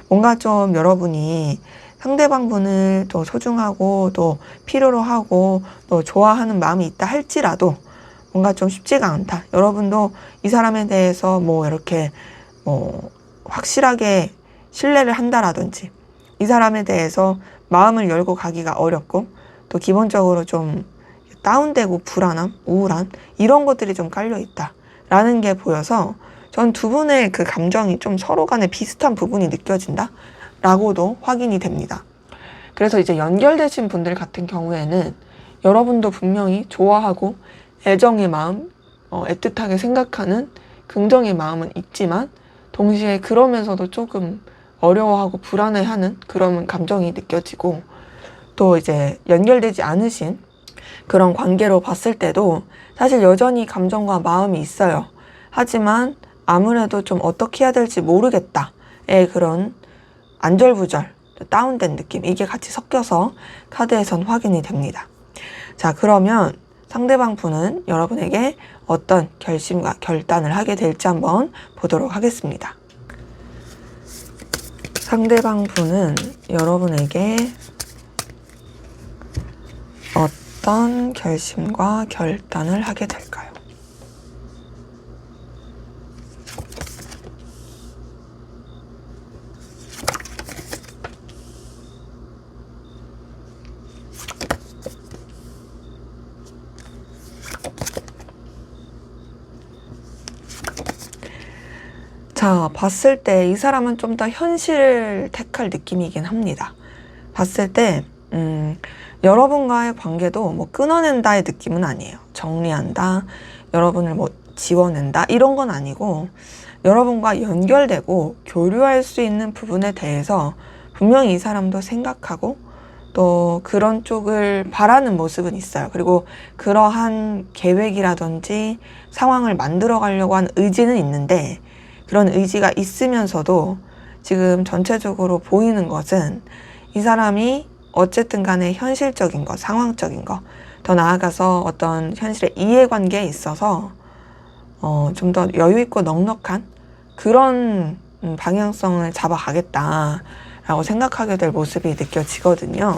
뭔가 좀 여러분이 상대방 분을 또 소중하고 또 필요로 하고 또 좋아하는 마음이 있다 할지라도 뭔가 좀 쉽지가 않다. 여러분도 이 사람에 대해서 뭐 이렇게 확실하게 신뢰를 한다라든지 이 사람에 대해서 마음을 열고 가기가 어렵고 또 기본적으로 좀 다운되고 불안함, 우울함 이런 것들이 좀 깔려 있다라는 게 보여서 전 두 분의 그 감정이 좀 서로 간에 비슷한 부분이 느껴진다 라고도 확인이 됩니다. 그래서 이제 연결되신 분들 같은 경우에는 여러분도 분명히 좋아하고 애정의 마음, 애틋하게 생각하는 긍정의 마음은 있지만 동시에 그러면서도 조금 어려워하고 불안해하는 그런 감정이 느껴지고 또 이제 연결되지 않으신 그런 관계로 봤을 때도 사실 여전히 감정과 마음이 있어요. 하지만 아무래도 좀 어떻게 해야 될지 모르겠다의 그런 안절부절, 다운된 느낌 이게 같이 섞여서 카드에선 확인이 됩니다. 자, 그러면 상대방 분은 여러분에게 어떤 결심과 결단을 하게 될지 한번 보도록 하겠습니다. 상대방 분은 여러분에게 어떤 결심과 결단을 하게 될까요? 자, 봤을 때 이 사람은 좀 더 현실을 택할 느낌이긴 합니다. 봤을 때 여러분과의 관계도 뭐 끊어낸다의 느낌은 아니에요. 정리한다, 여러분을 뭐 지워낸다 이런 건 아니고 여러분과 연결되고 교류할 수 있는 부분에 대해서 분명히 이 사람도 생각하고 또 그런 쪽을 바라는 모습은 있어요. 그리고 그러한 계획이라든지 상황을 만들어 가려고 하는 의지는 있는데, 그런 의지가 있으면서도 지금 전체적으로 보이는 것은 이 사람이 어쨌든 간에 현실적인 것, 상황적인 것, 더 나아가서 어떤 현실의 이해관계에 있어서 좀 더 여유 있고 넉넉한 그런 방향성을 잡아가겠다라고 생각하게 될 모습이 느껴지거든요.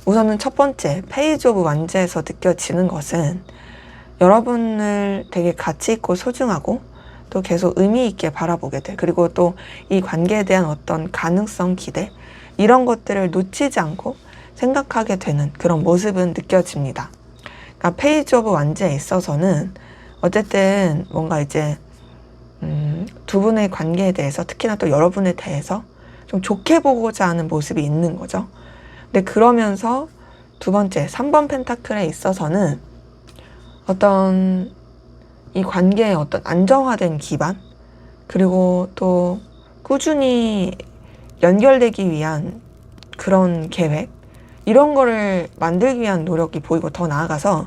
우선은 첫 번째, 페이지 오브 완즈에서 느껴지는 것은 여러분을 되게 가치 있고 소중하고 또 계속 의미 있게 바라보게 될, 그리고 또 이 관계에 대한 어떤 가능성, 기대, 이런 것들을 놓치지 않고 생각하게 되는 그런 모습은 느껴집니다. 그러니까 페이지 오브 완즈에 있어서는 어쨌든 뭔가 이제 두 분의 관계에 대해서, 특히나 또 여러분에 대해서 좀 좋게 보고자 하는 모습이 있는 거죠. 근데 그러면서 두 번째, 3번 펜타클에 있어서는 어떤 이 관계의 어떤 안정화된 기반, 그리고 또 꾸준히 연결되기 위한 그런 계획, 이런 거를 만들기 위한 노력이 보이고, 더 나아가서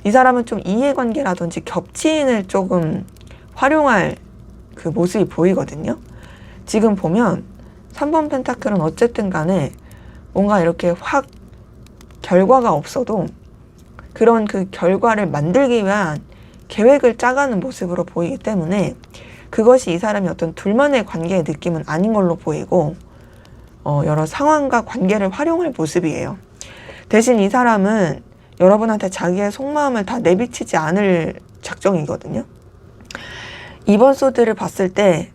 이 사람은 좀 이해관계라든지 겹치인을 조금 활용할 그 모습이 보이거든요. 지금 보면 3번 펜타클은 어쨌든 간에 뭔가 이렇게 확 결과가 없어도 그런 그 결과를 만들기 위한 계획을 짜가는 모습으로 보이기 때문에 그것이 이 사람이 어떤 둘만의 관계의 느낌은 아닌 걸로 보이고, 여러 상황과 관계를 활용할 모습이에요. 대신 이 사람은 여러분한테 자기의 속마음을 다 내비치지 않을 작정이거든요. 이번 소드를 봤을 때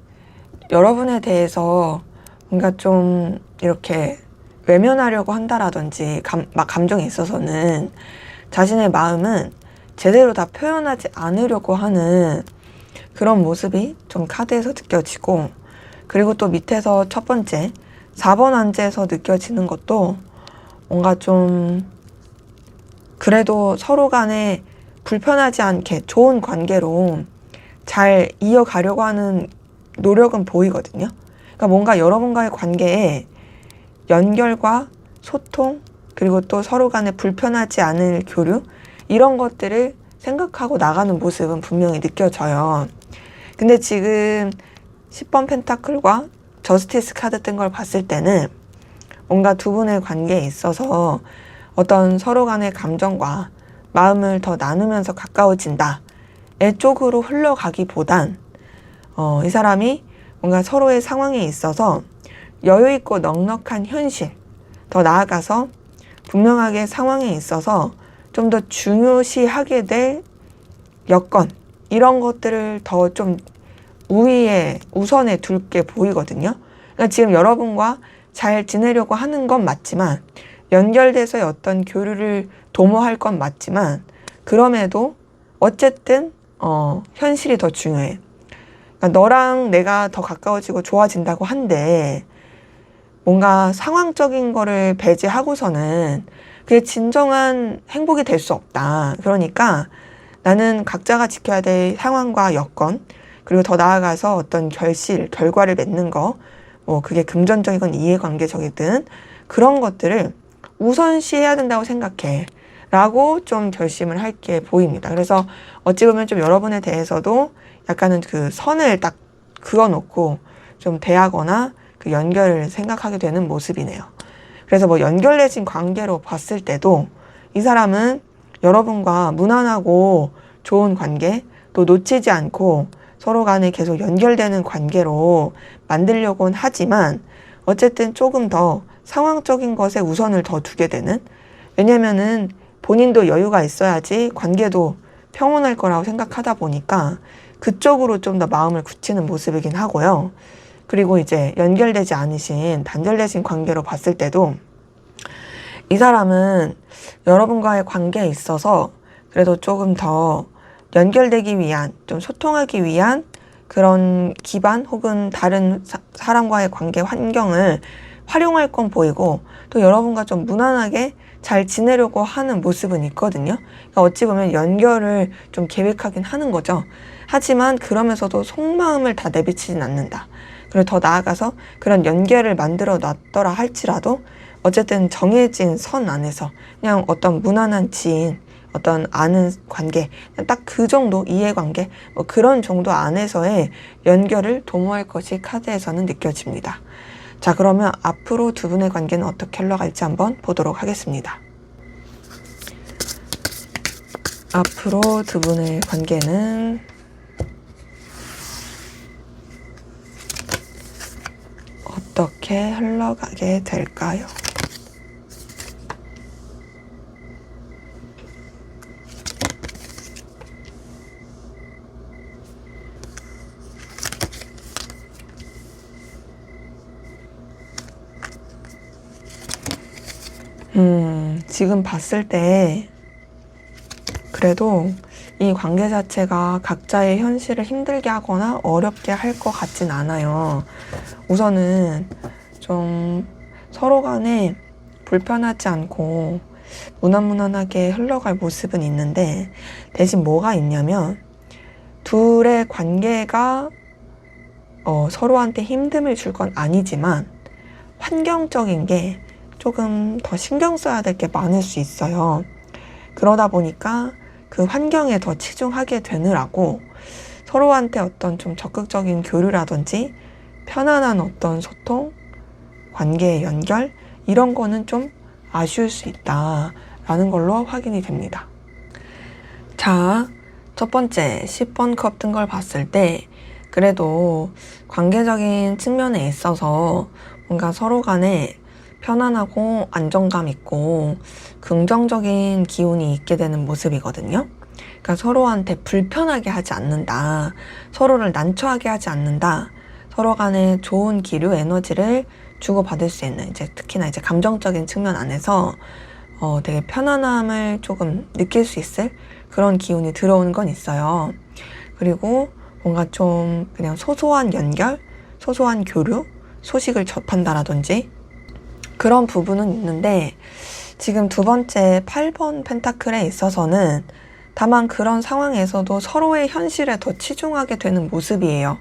여러분에 대해서 뭔가 좀 이렇게 외면하려고 한다라든지 감정에 있어서는 자신의 마음은 제대로 다 표현하지 않으려고 하는 그런 모습이 좀 카드에서 느껴지고, 그리고 또 밑에서 첫 번째 4번 안제에서 느껴지는 것도 뭔가 좀 그래도 서로 간에 불편하지 않게 좋은 관계로 잘 이어가려고 하는 노력은 보이거든요. 그러니까 뭔가 여러분과의 관계에 연결과 소통, 그리고 또 서로 간에 불편하지 않을 교류, 이런 것들을 생각하고 나가는 모습은 분명히 느껴져요. 근데 지금 10번 펜타클과 저스티스 카드 뜬 걸 봤을 때는 뭔가 두 분의 관계에 있어서 어떤 서로 간의 감정과 마음을 더 나누면서 가까워진다 애 쪽으로 흘러가기보단 이 사람이 뭔가 서로의 상황에 있어서 여유 있고 넉넉한 현실, 더 나아가서 분명하게 상황에 있어서 좀 더 중요시하게 될 여건, 이런 것들을 더 좀 우선에 둘게 보이거든요. 그러니까 지금 여러분과 잘 지내려고 하는 건 맞지만, 연결돼서의 어떤 교류를 도모할 건 맞지만, 그럼에도 어쨌든 현실이 더 중요해. 그러니까 너랑 내가 더 가까워지고 좋아진다고 한데 뭔가 상황적인 거를 배제하고서는 그게 진정한 행복이 될 수 없다. 그러니까 나는 각자가 지켜야 될 상황과 여건, 그리고 더 나아가서 어떤 결과를 맺는 거, 뭐 그게 금전적이건 이해관계적이든 그런 것들을 우선시해야 된다고 생각해 라고 좀 결심을 할 게 보입니다. 그래서 어찌 보면 좀 여러분에 대해서도 약간은 그 선을 딱 그어놓고 좀 대하거나 그 연결을 생각하게 되는 모습이네요. 그래서 뭐 연결되신 관계로 봤을 때도 이 사람은 여러분과 무난하고 좋은 관계, 또 놓치지 않고 서로 간에 계속 연결되는 관계로 만들려고는 하지만 어쨌든 조금 더 상황적인 것에 우선을 더 두게 되는, 왜냐면은 본인도 여유가 있어야지 관계도 평온할 거라고 생각하다 보니까 그쪽으로 좀 더 마음을 굳히는 모습이긴 하고요. 그리고 이제 연결되지 않으신 단절되신 관계로 봤을 때도 이 사람은 여러분과의 관계에 있어서 그래도 조금 더 연결되기 위한, 좀 소통하기 위한 그런 기반 혹은 다른 사람과의 관계 환경을 활용할 건 보이고, 또 여러분과 좀 무난하게 잘 지내려고 하는 모습은 있거든요. 그러니까 어찌 보면 연결을 좀 계획하긴 하는 거죠. 하지만 그러면서도 속마음을 다 내비치진 않는다. 그리고 더 나아가서 그런 연결을 만들어 놨더라 할지라도 어쨌든 정해진 선 안에서 그냥 어떤 무난한 지인, 어떤 아는 관계, 딱 그 정도 이해관계, 뭐 그런 정도 안에서의 연결을 도모할 것이 카드에서는 느껴집니다. 자, 그러면 앞으로 두 분의 관계는 어떻게 흘러갈지 한번 보도록 하겠습니다. 앞으로 두 분의 관계는 어떻게 흘러가게 될까요? 지금 봤을 때 그래도 이 관계 자체가 각자의 현실을 힘들게 하거나 어렵게 할 것 같진 않아요. 우선은 좀 서로 간에 불편하지 않고 무난무난하게 흘러갈 모습은 있는데 대신 뭐가 있냐면 둘의 관계가 서로한테 힘듦을 줄 건 아니지만 환경적인 게 조금 더 신경 써야 될 게 많을 수 있어요. 그러다 보니까 그 환경에 더 치중하게 되느라고 서로한테 어떤 좀 적극적인 교류라든지 편안한 어떤 소통, 관계의 연결 이런 거는 좀 아쉬울 수 있다라는 걸로 확인이 됩니다. 자, 첫 번째 10번 컵 든 걸 봤을 때 그래도 관계적인 측면에 있어서 뭔가 서로 간에 편안하고 안정감 있고 긍정적인 기운이 있게 되는 모습이거든요. 그러니까 서로한테 불편하게 하지 않는다. 서로를 난처하게 하지 않는다. 서로 간에 좋은 기류, 에너지를 주고받을 수 있는 특히나 감정적인 측면 안에서 되게 편안함을 조금 느낄 수 있을 그런 기운이 들어오는 건 있어요. 그리고 뭔가 좀 그냥 소소한 연결, 소소한 교류, 소식을 접한다라든지 그런 부분은 있는데 지금 두 번째 8번 펜타클에 있어서는 다만 그런 상황에서도 서로의 현실에 더 치중하게 되는 모습이에요.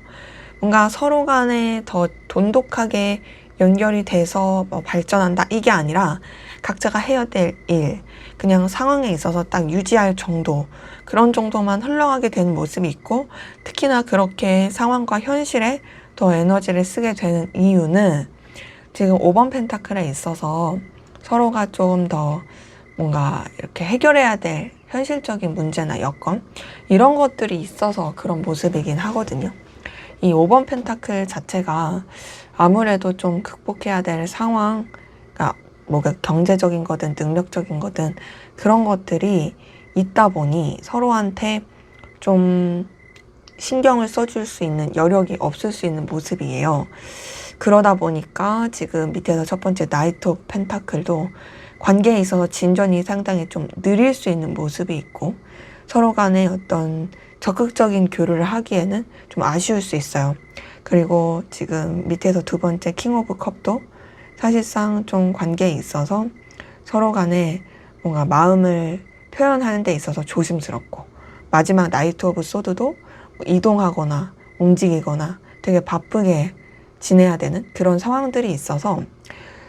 뭔가 서로 간에 더 돈독하게 연결이 돼서 발전한다 이게 아니라 각자가 해야 될 일, 그냥 상황에 있어서 딱 유지할 정도 그런 정도만 흘러가게 되는 모습이 있고 특히나 그렇게 상황과 현실에 더 에너지를 쓰게 되는 이유는 지금 5번 펜타클에 있어서 서로가 조금 더 뭔가 이렇게 해결해야 될 현실적인 문제나 여건 이런 것들이 있어서 그런 모습이긴 하거든요. 이 5번 펜타클 자체가 아무래도 좀 극복해야 될 상황, 그러니까 뭐가 경제적인 거든 능력적인 거든 그런 것들이 있다 보니 서로한테 좀 신경을 써줄 수 있는 여력이 없을 수 있는 모습이에요. 그러다 보니까 지금 밑에서 첫 번째 나이트 오브 펜타클도 관계에 있어서 진전이 상당히 좀 느릴 수 있는 모습이 있고 서로 간에 어떤 적극적인 교류를 하기에는 좀 아쉬울 수 있어요. 그리고 지금 밑에서 두 번째 킹 오브 컵도 사실상 좀 관계에 있어서 서로 간에 뭔가 마음을 표현하는 데 있어서 조심스럽고 마지막 나이트 오브 소드도 이동하거나 움직이거나 되게 바쁘게 지내야 되는 그런 상황들이 있어서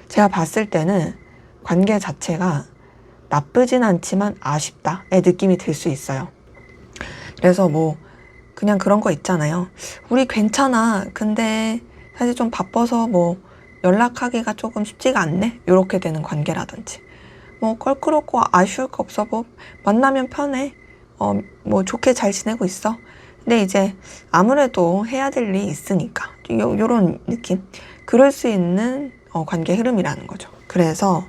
제가 봤을 때는 관계 자체가 나쁘진 않지만 아쉽다의 느낌이 들 수 있어요. 그래서 그냥 그런 거 있잖아요. 우리 괜찮아. 근데 사실 좀 바빠서 연락하기가 조금 쉽지가 않네. 이렇게 되는 관계라든지. 껄끄럽고 아쉬울 거 없어. 만나면 편해. 좋게 잘 지내고 있어. 근데 이제 아무래도 해야 될 일이 있으니까. 요런 느낌. 그럴 수 있는 관계 흐름이라는 거죠. 그래서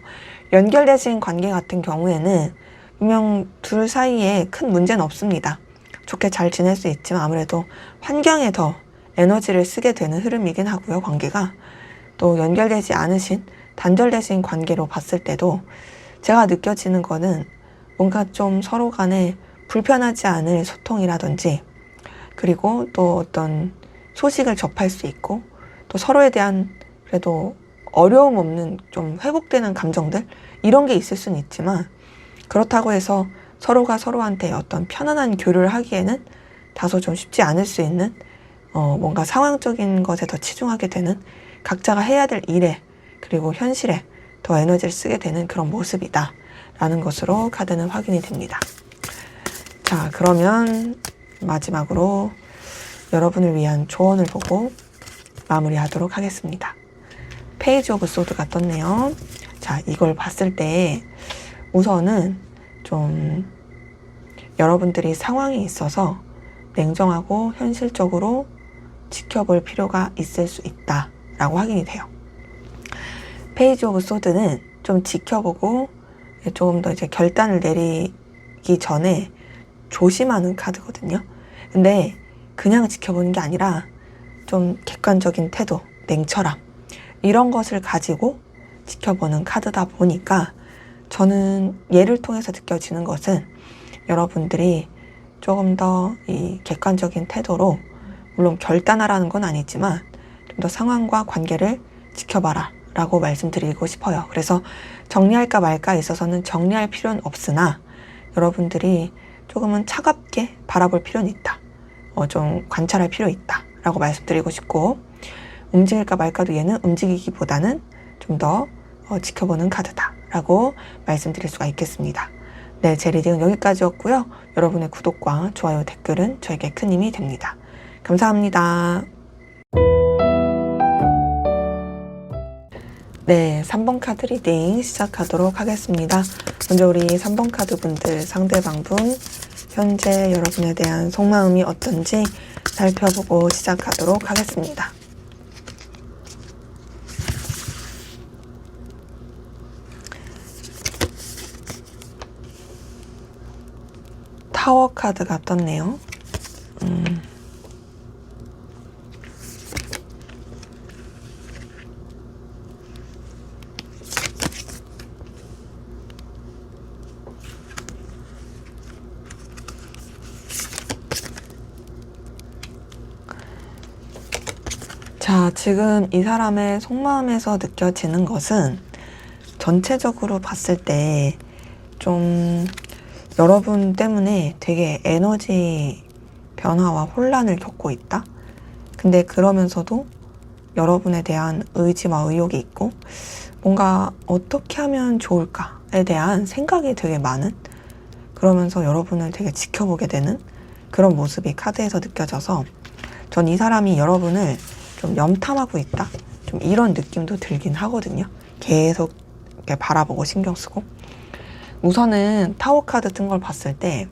연결되신 관계 같은 경우에는 분명 둘 사이에 큰 문제는 없습니다. 좋게 잘 지낼 수 있지만 아무래도 환경에 더 에너지를 쓰게 되는 흐름이긴 하고요. 관계가 또 연결되지 않으신 단절되신 관계로 봤을 때도 제가 느껴지는 거는 뭔가 좀 서로 간에 불편하지 않을 소통이라든지 그리고 또 어떤 소식을 접할 수 있고 또 서로에 대한 그래도 어려움 없는 좀 회복되는 감정들 이런 게 있을 수는 있지만 그렇다고 해서 서로가 서로한테 어떤 편안한 교류를 하기에는 다소 좀 쉽지 않을 수 있는 뭔가 상황적인 것에 더 치중하게 되는 각자가 해야 될 일에 그리고 현실에 더 에너지를 쓰게 되는 그런 모습이다 라는 것으로 카드는 확인이 됩니다. 자, 그러면 마지막으로 여러분을 위한 조언을 보고 마무리하도록 하겠습니다. 페이지 오브 소드가 떴네요. 자, 이걸 봤을 때 우선은 좀 여러분들이 상황에 있어서 냉정하고 현실적으로 지켜볼 필요가 있을 수 있다 라고 확인이 돼요. 페이지 오브 소드는 좀 지켜보고 조금 더 이제 결단을 내리기 전에 조심하는 카드거든요. 근데 그냥 지켜보는 게 아니라 좀 객관적인 태도, 냉철함 이런 것을 가지고 지켜보는 카드다 보니까 저는 얘를 통해서 느껴지는 것은 여러분들이 조금 더 이 객관적인 태도로 물론 결단하라는 건 아니지만 좀 더 상황과 관계를 지켜봐라 라고 말씀드리고 싶어요. 그래서 정리할까 말까에 있어서는 정리할 필요는 없으나 여러분들이 조금은 차갑게 바라볼 필요는 있다. 좀 관찰할 필요 있다 라고 말씀드리고 싶고 움직일까 말까도 얘는 움직이기보다는 좀 더 지켜보는 카드다 라고 말씀드릴 수가 있겠습니다. 네, 제 리딩은 여기까지였고요. 여러분의 구독과 좋아요, 댓글은 저에게 큰 힘이 됩니다. 감사합니다. 네, 3번 카드 리딩 시작하도록 하겠습니다. 먼저 우리 3번 카드 분들, 상대방 분, 현재 여러분에 대한 속마음이 어떤지 살펴보고 시작하도록 하겠습니다. 타워 카드가 떴네요. 자, 지금 이 사람의 속마음에서 느껴지는 것은 전체적으로 봤을 때 좀 여러분 때문에 되게 에너지 변화와 혼란을 겪고 있다. 근데 그러면서도 여러분에 대한 의지와 의욕이 있고 뭔가 어떻게 하면 좋을까에 대한 생각이 되게 많은 그러면서 여러분을 되게 지켜보게 되는 그런 모습이 카드에서 느껴져서 전 이 사람이 여러분을 좀 염탐하고 있다. 좀 이런 느낌도 들긴 하거든요. 계속 이렇게 바라보고 신경 쓰고. 우선은 타워 카드 뜬 걸 봤을 때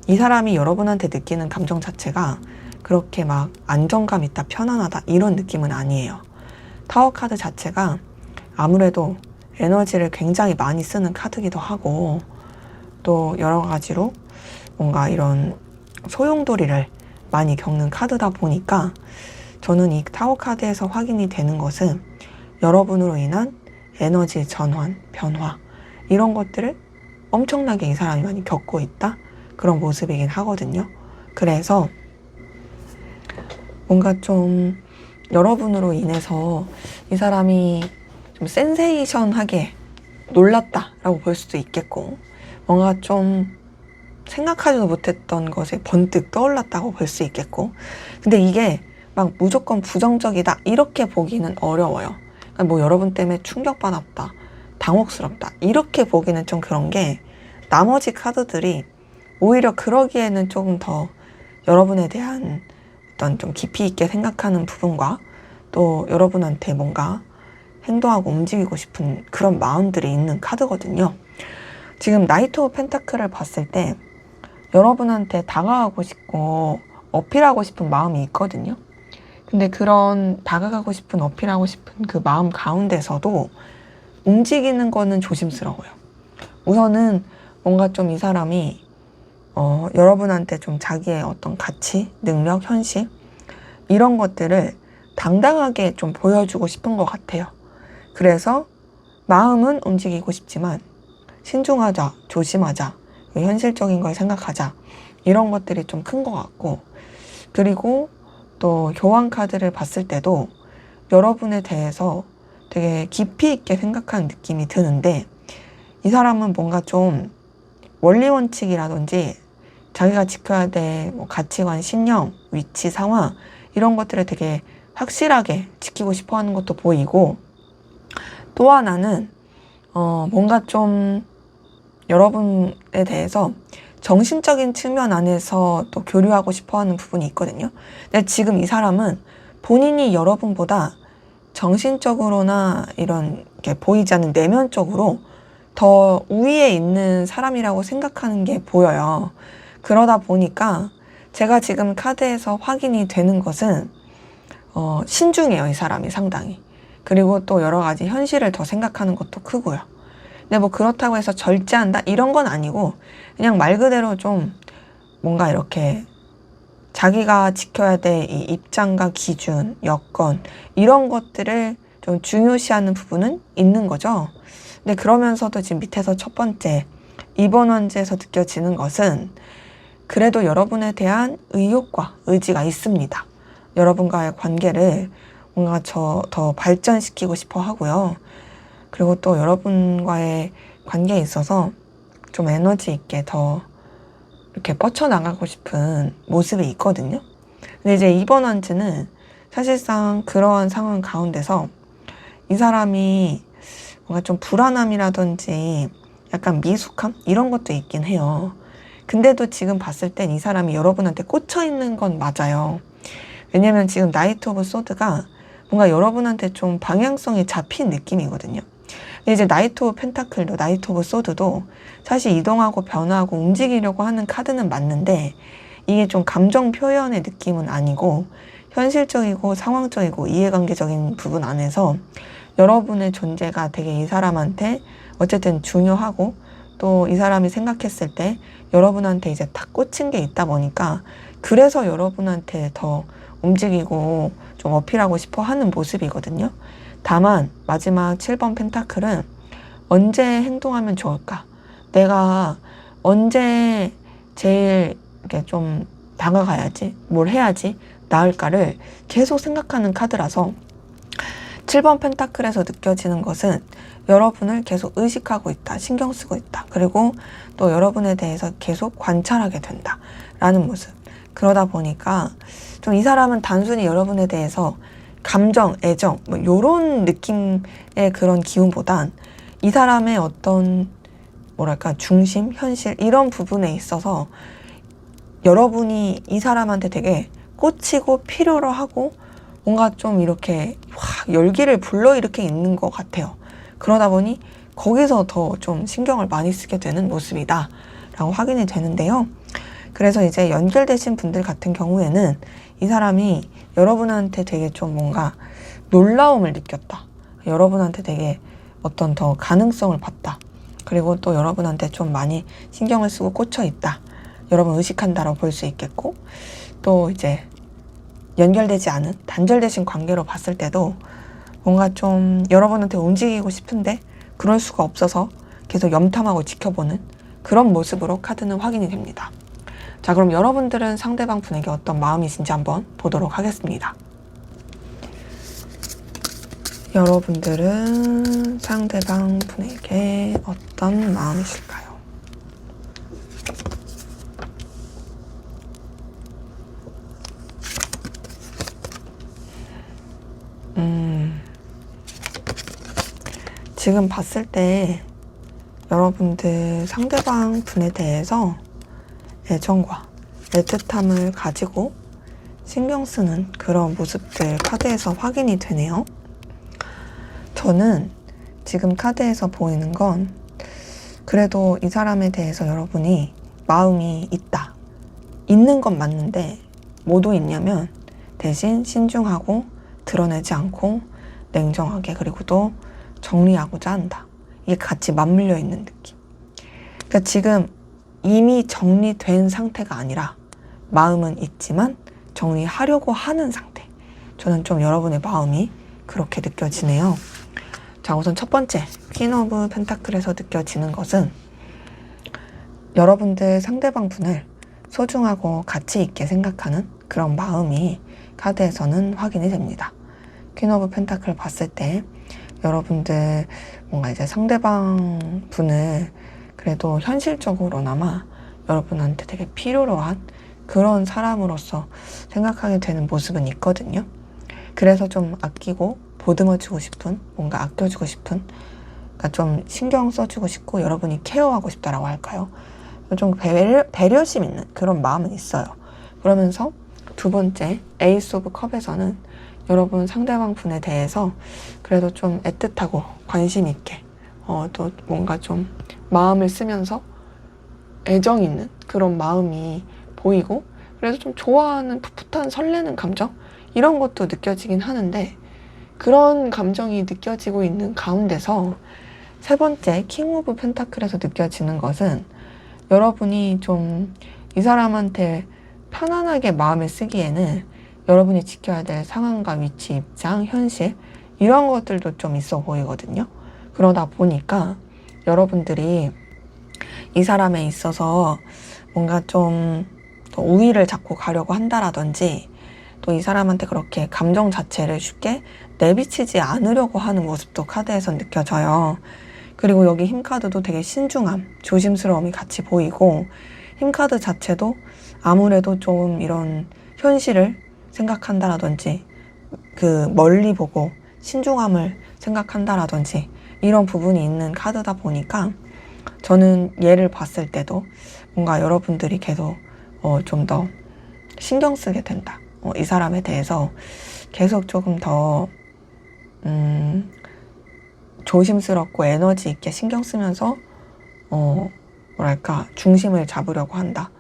이 사람이 여러분한테 느끼는 감정 자체가 그렇게 막 안정감 있다, 편안하다 이런 느낌은 아니에요. 타워 카드 자체가 아무래도 에너지를 굉장히 많이 쓰는 카드기도 하고 또 여러 가지로 뭔가 이런 소용돌이를 많이 겪는 카드다 보니까 저는 이 타워 카드에서 확인이 되는 것은 여러분으로 인한 에너지 전환, 변화 이런 것들을 엄청나게 이 사람이 많이 겪고 있다 그런 모습이긴 하거든요. 그래서 뭔가 좀 여러분으로 인해서 이 사람이 좀 센세이션하게 놀랐다라고 볼 수도 있겠고 뭔가 좀 생각하지도 못했던 것에 번뜩 떠올랐다고 볼 수 있겠고 근데 이게 막 무조건 부정적이다 이렇게 보기는 어려워요. 그러니까 뭐 여러분 때문에 충격받았다, 당혹스럽다 이렇게 보기는 좀 그런 게 나머지 카드들이 오히려 그러기에는 조금 더 여러분에 대한 어떤 좀 깊이 있게 생각하는 부분과 또 여러분한테 뭔가 행동하고 움직이고 싶은 그런 마음들이 있는 카드거든요. 지금 나이트 오브 펜타클을 봤을 때 여러분한테 다가가고 싶고 어필하고 싶은 마음이 있거든요. 근데 그런 다가가고 싶은 어필하고 싶은 그 마음 가운데서도 움직이는 거는 조심스러워요. 우선은 뭔가 좀 이 사람이 여러분한테 좀 자기의 어떤 가치, 능력, 현실 이런 것들을 당당하게 좀 보여주고 싶은 것 같아요. 그래서 마음은 움직이고 싶지만 신중하자, 조심하자, 현실적인 걸 생각하자 이런 것들이 좀 큰 것 같고 그리고 또 교황 카드를 봤을 때도 여러분에 대해서 되게 깊이 있게 생각하는 느낌이 드는데, 이 사람은 뭔가 좀 원리 원칙이라든지 자기가 지켜야 될 뭐 가치관, 신념, 위치, 상황 이런 것들을 되게 확실하게 지키고 싶어 하는 것도 보이고, 또 하나는 뭔가 좀 여러분에 대해서 정신적인 측면 안에서 또 교류하고 싶어 하는 부분이 있거든요. 근데 지금 이 사람은 본인이 여러분보다 정신적으로나 이런 게 보이지 않는 내면적으로 더 우위에 있는 사람이라고 생각하는 게 보여요. 그러다 보니까 제가 지금 카드에서 확인이 되는 것은 신중해요, 이 사람이 상당히. 그리고 또 여러 가지 현실을 더 생각하는 것도 크고요. 근데 뭐 그렇다고 해서 절제한다? 이런 건 아니고, 그냥 말 그대로 좀 뭔가 이렇게 자기가 지켜야 될 이 입장과 기준, 여건, 이런 것들을 좀 중요시하는 부분은 있는 거죠. 근데 그러면서도 지금 밑에서 첫 번째, 2번 원지에서 느껴지는 것은 그래도 여러분에 대한 의욕과 의지가 있습니다. 여러분과의 관계를 뭔가 더 발전시키고 싶어 하고요. 그리고 또 여러분과의 관계에 있어서 좀 에너지 있게 더 이렇게 뻗쳐나가고 싶은 모습이 있거든요. 근데 이제 이번 원지는 사실상 그러한 상황 가운데서 이 사람이 뭔가 좀 불안함이라든지 약간 미숙함? 이런 것도 있긴 해요. 근데도 지금 봤을 땐 이 사람이 여러분한테 꽂혀 있는 건 맞아요. 왜냐면 지금 나이트 오브 소드가 뭔가 여러분한테 좀 방향성이 잡힌 느낌이거든요. 근데 이제 나이트 오브 펜타클도 나이트 오브 소드도 사실 이동하고 변화하고 움직이려고 하는 카드는 맞는데, 이게 좀 감정 표현의 느낌은 아니고 현실적이고 상황적이고 이해관계적인 부분 안에서 여러분의 존재가 되게 이 사람한테 어쨌든 중요하고, 또 이 사람이 생각했을 때 여러분한테 이제 딱 꽂힌 게 있다 보니까 그래서 여러분한테 더 움직이고 좀 어필하고 싶어 하는 모습이거든요. 다만 마지막 7번 펜타클은 언제 행동하면 좋을까? 내가 언제 제일 이렇게 좀 다가가야지? 뭘 해야지? 나을까를 계속 생각하는 카드라서 7번 펜타클에서 느껴지는 것은 여러분을 계속 의식하고 있다, 신경 쓰고 있다, 그리고 또 여러분에 대해서 계속 관찰하게 된다 라는 모습. 그러다 보니까 좀 이 사람은 단순히 여러분에 대해서 감정, 애정 뭐 요런 느낌의 그런 기운보단 이 사람의 어떤 뭐랄까 중심, 현실 이런 부분에 있어서 여러분이 이 사람한테 되게 꽂히고 필요로 하고 뭔가 좀 이렇게 확 열기를 불러일으켜 있는 것 같아요. 그러다 보니 거기서 더 좀 신경을 많이 쓰게 되는 모습이다 라고 확인이 되는데요. 그래서 이제 연결되신 분들 같은 경우에는 이 사람이 여러분한테 되게 좀 뭔가 놀라움을 느꼈다. 여러분한테 되게 어떤 더 가능성을 봤다. 그리고 또 여러분한테 좀 많이 신경을 쓰고 꽂혀 있다. 여러분 의식한다라고 볼 수 있겠고, 또 이제 연결되지 않은 단절되신 관계로 봤을 때도 뭔가 좀 여러분한테 움직이고 싶은데 그럴 수가 없어서 계속 염탐하고 지켜보는 그런 모습으로 카드는 확인이 됩니다. 자, 그럼 여러분들은 상대방 분에게 어떤 마음이신지 한번 보도록 하겠습니다. 여러분들은 상대방 분에게 어떤 마음이실까요? 지금 봤을 때 여러분들 상대방 분에 대해서 애정과 애틋함을 가지고 신경 쓰는 그런 모습들 카드에서 확인이 되네요. 저는 지금 카드에서 보이는 건 그래도 이 사람에 대해서 여러분이 마음이 있다. 있는 건 맞는데 뭐도 있냐면 대신 신중하고 드러내지 않고 냉정하게, 그리고 또 정리하고자 한다. 이게 같이 맞물려 있는 느낌. 그러니까 지금 이미 정리된 상태가 아니라 마음은 있지만 정리하려고 하는 상태. 저는 좀 여러분의 마음이 그렇게 느껴지네요. 자, 우선 첫 번째 퀸 오브 펜타클에서 느껴지는 것은 여러분들 상대방 분을 소중하고 가치 있게 생각하는 그런 마음이 카드에서는 확인이 됩니다. 퀸 오브 펜타클 봤을 때 여러분들 뭔가 이제 상대방 분을 그래도 현실적으로나마 여러분한테 되게 필요로 한 그런 사람으로서 생각하게 되는 모습은 있거든요. 그래서 좀 아끼고 보듬어주고 싶은, 뭔가 아껴주고 싶은, 그러니까 좀 신경 써주고 싶고 여러분이 케어하고 싶다라고 할까요? 좀 배려심 있는 그런 마음은 있어요. 그러면서 두 번째 에이스 오브 컵에서는 여러분 상대방 분에 대해서 그래도 좀 애틋하고 관심 있게 또 뭔가 좀 마음을 쓰면서 애정 있는 그런 마음이 보이고, 그래서 좀 좋아하는 풋풋한 설레는 감정 이런 것도 느껴지긴 하는데, 그런 감정이 느껴지고 있는 가운데서 세 번째 킹 오브 펜타클에서 느껴지는 것은 여러분이 좀 이 사람한테 편안하게 마음을 쓰기에는 여러분이 지켜야 될 상황과 위치, 입장, 현실 이런 것들도 좀 있어 보이거든요. 그러다 보니까 여러분들이 이 사람에 있어서 뭔가 좀 우위를 잡고 가려고 한다라든지, 또 이 사람한테 그렇게 감정 자체를 쉽게 내비치지 않으려고 하는 모습도 카드에선 느껴져요. 그리고 여기 힘카드도 되게 신중함, 조심스러움이 같이 보이고, 힘카드 자체도 아무래도 좀 이런 현실을 생각한다라든지, 그 멀리 보고 신중함을 생각한다라든지 이런 부분이 있는 카드다 보니까, 저는 얘를 봤을 때도 뭔가 여러분들이 계속 좀 더 신경 쓰게 된다. 이 사람에 대해서 계속 조금 더 조심스럽고 에너지 있게 신경 쓰면서 뭐랄까 중심을 잡으려고 한다.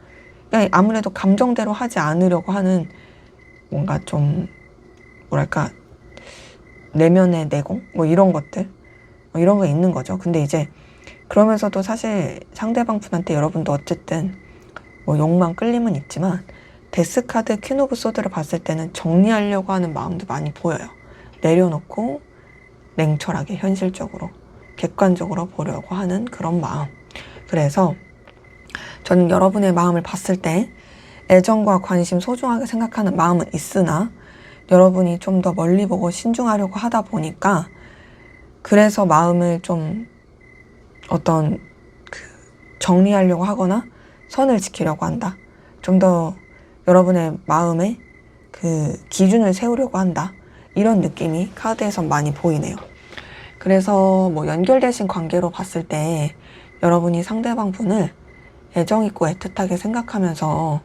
그러니까 아무래도 감정대로 하지 않으려고 하는 뭔가 좀 뭐랄까 내면의 내공 뭐 이런 것들 이런 거 있는 거죠. 근데 이제 그러면서도 사실 상대방 분한테 여러분도 어쨌든 뭐 욕망 끌림은 있지만, 데스카드 퀸 오브 소드를 봤을 때는 정리하려고 하는 마음도 많이 보여요. 내려놓고 냉철하게 현실적으로 객관적으로 보려고 하는 그런 마음. 그래서 저는 여러분의 마음을 봤을 때 애정과 관심 소중하게 생각하는 마음은 있으나, 여러분이 좀 더 멀리 보고 신중하려고 하다 보니까 그래서 마음을 좀 어떤 정리하려고 하거나 선을 지키려고 한다. 좀 더 여러분의 마음에 그 기준을 세우려고 한다. 이런 느낌이 카드에선 많이 보이네요. 그래서 뭐 연결되신 관계로 봤을 때 여러분이 상대방 분을 애정 있고 애틋하게 생각하면서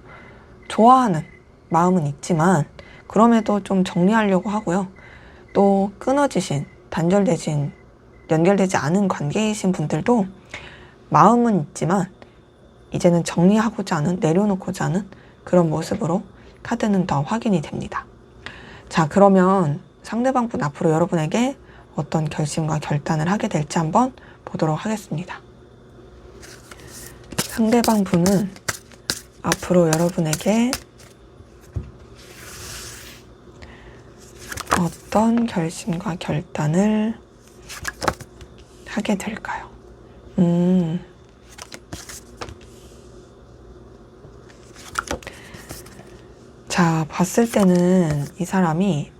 좋아하는 마음은 있지만, 그럼에도 좀 정리하려고 하고요. 또 끊어지신, 단절되신, 연결되지 않은 관계이신 분들도 마음은 있지만 이제는 정리하고자 하는, 내려놓고자 하는 그런 모습으로 카드는 더 확인이 됩니다. 자, 그러면 상대방 분 앞으로 여러분에게 어떤 결심과 결단을 하게 될지 한번 보도록 하겠습니다. 상대방 분은 앞으로 여러분에게 어떤 결심과 결단을 하게 될까요? 자, 봤을 때는 이 사람이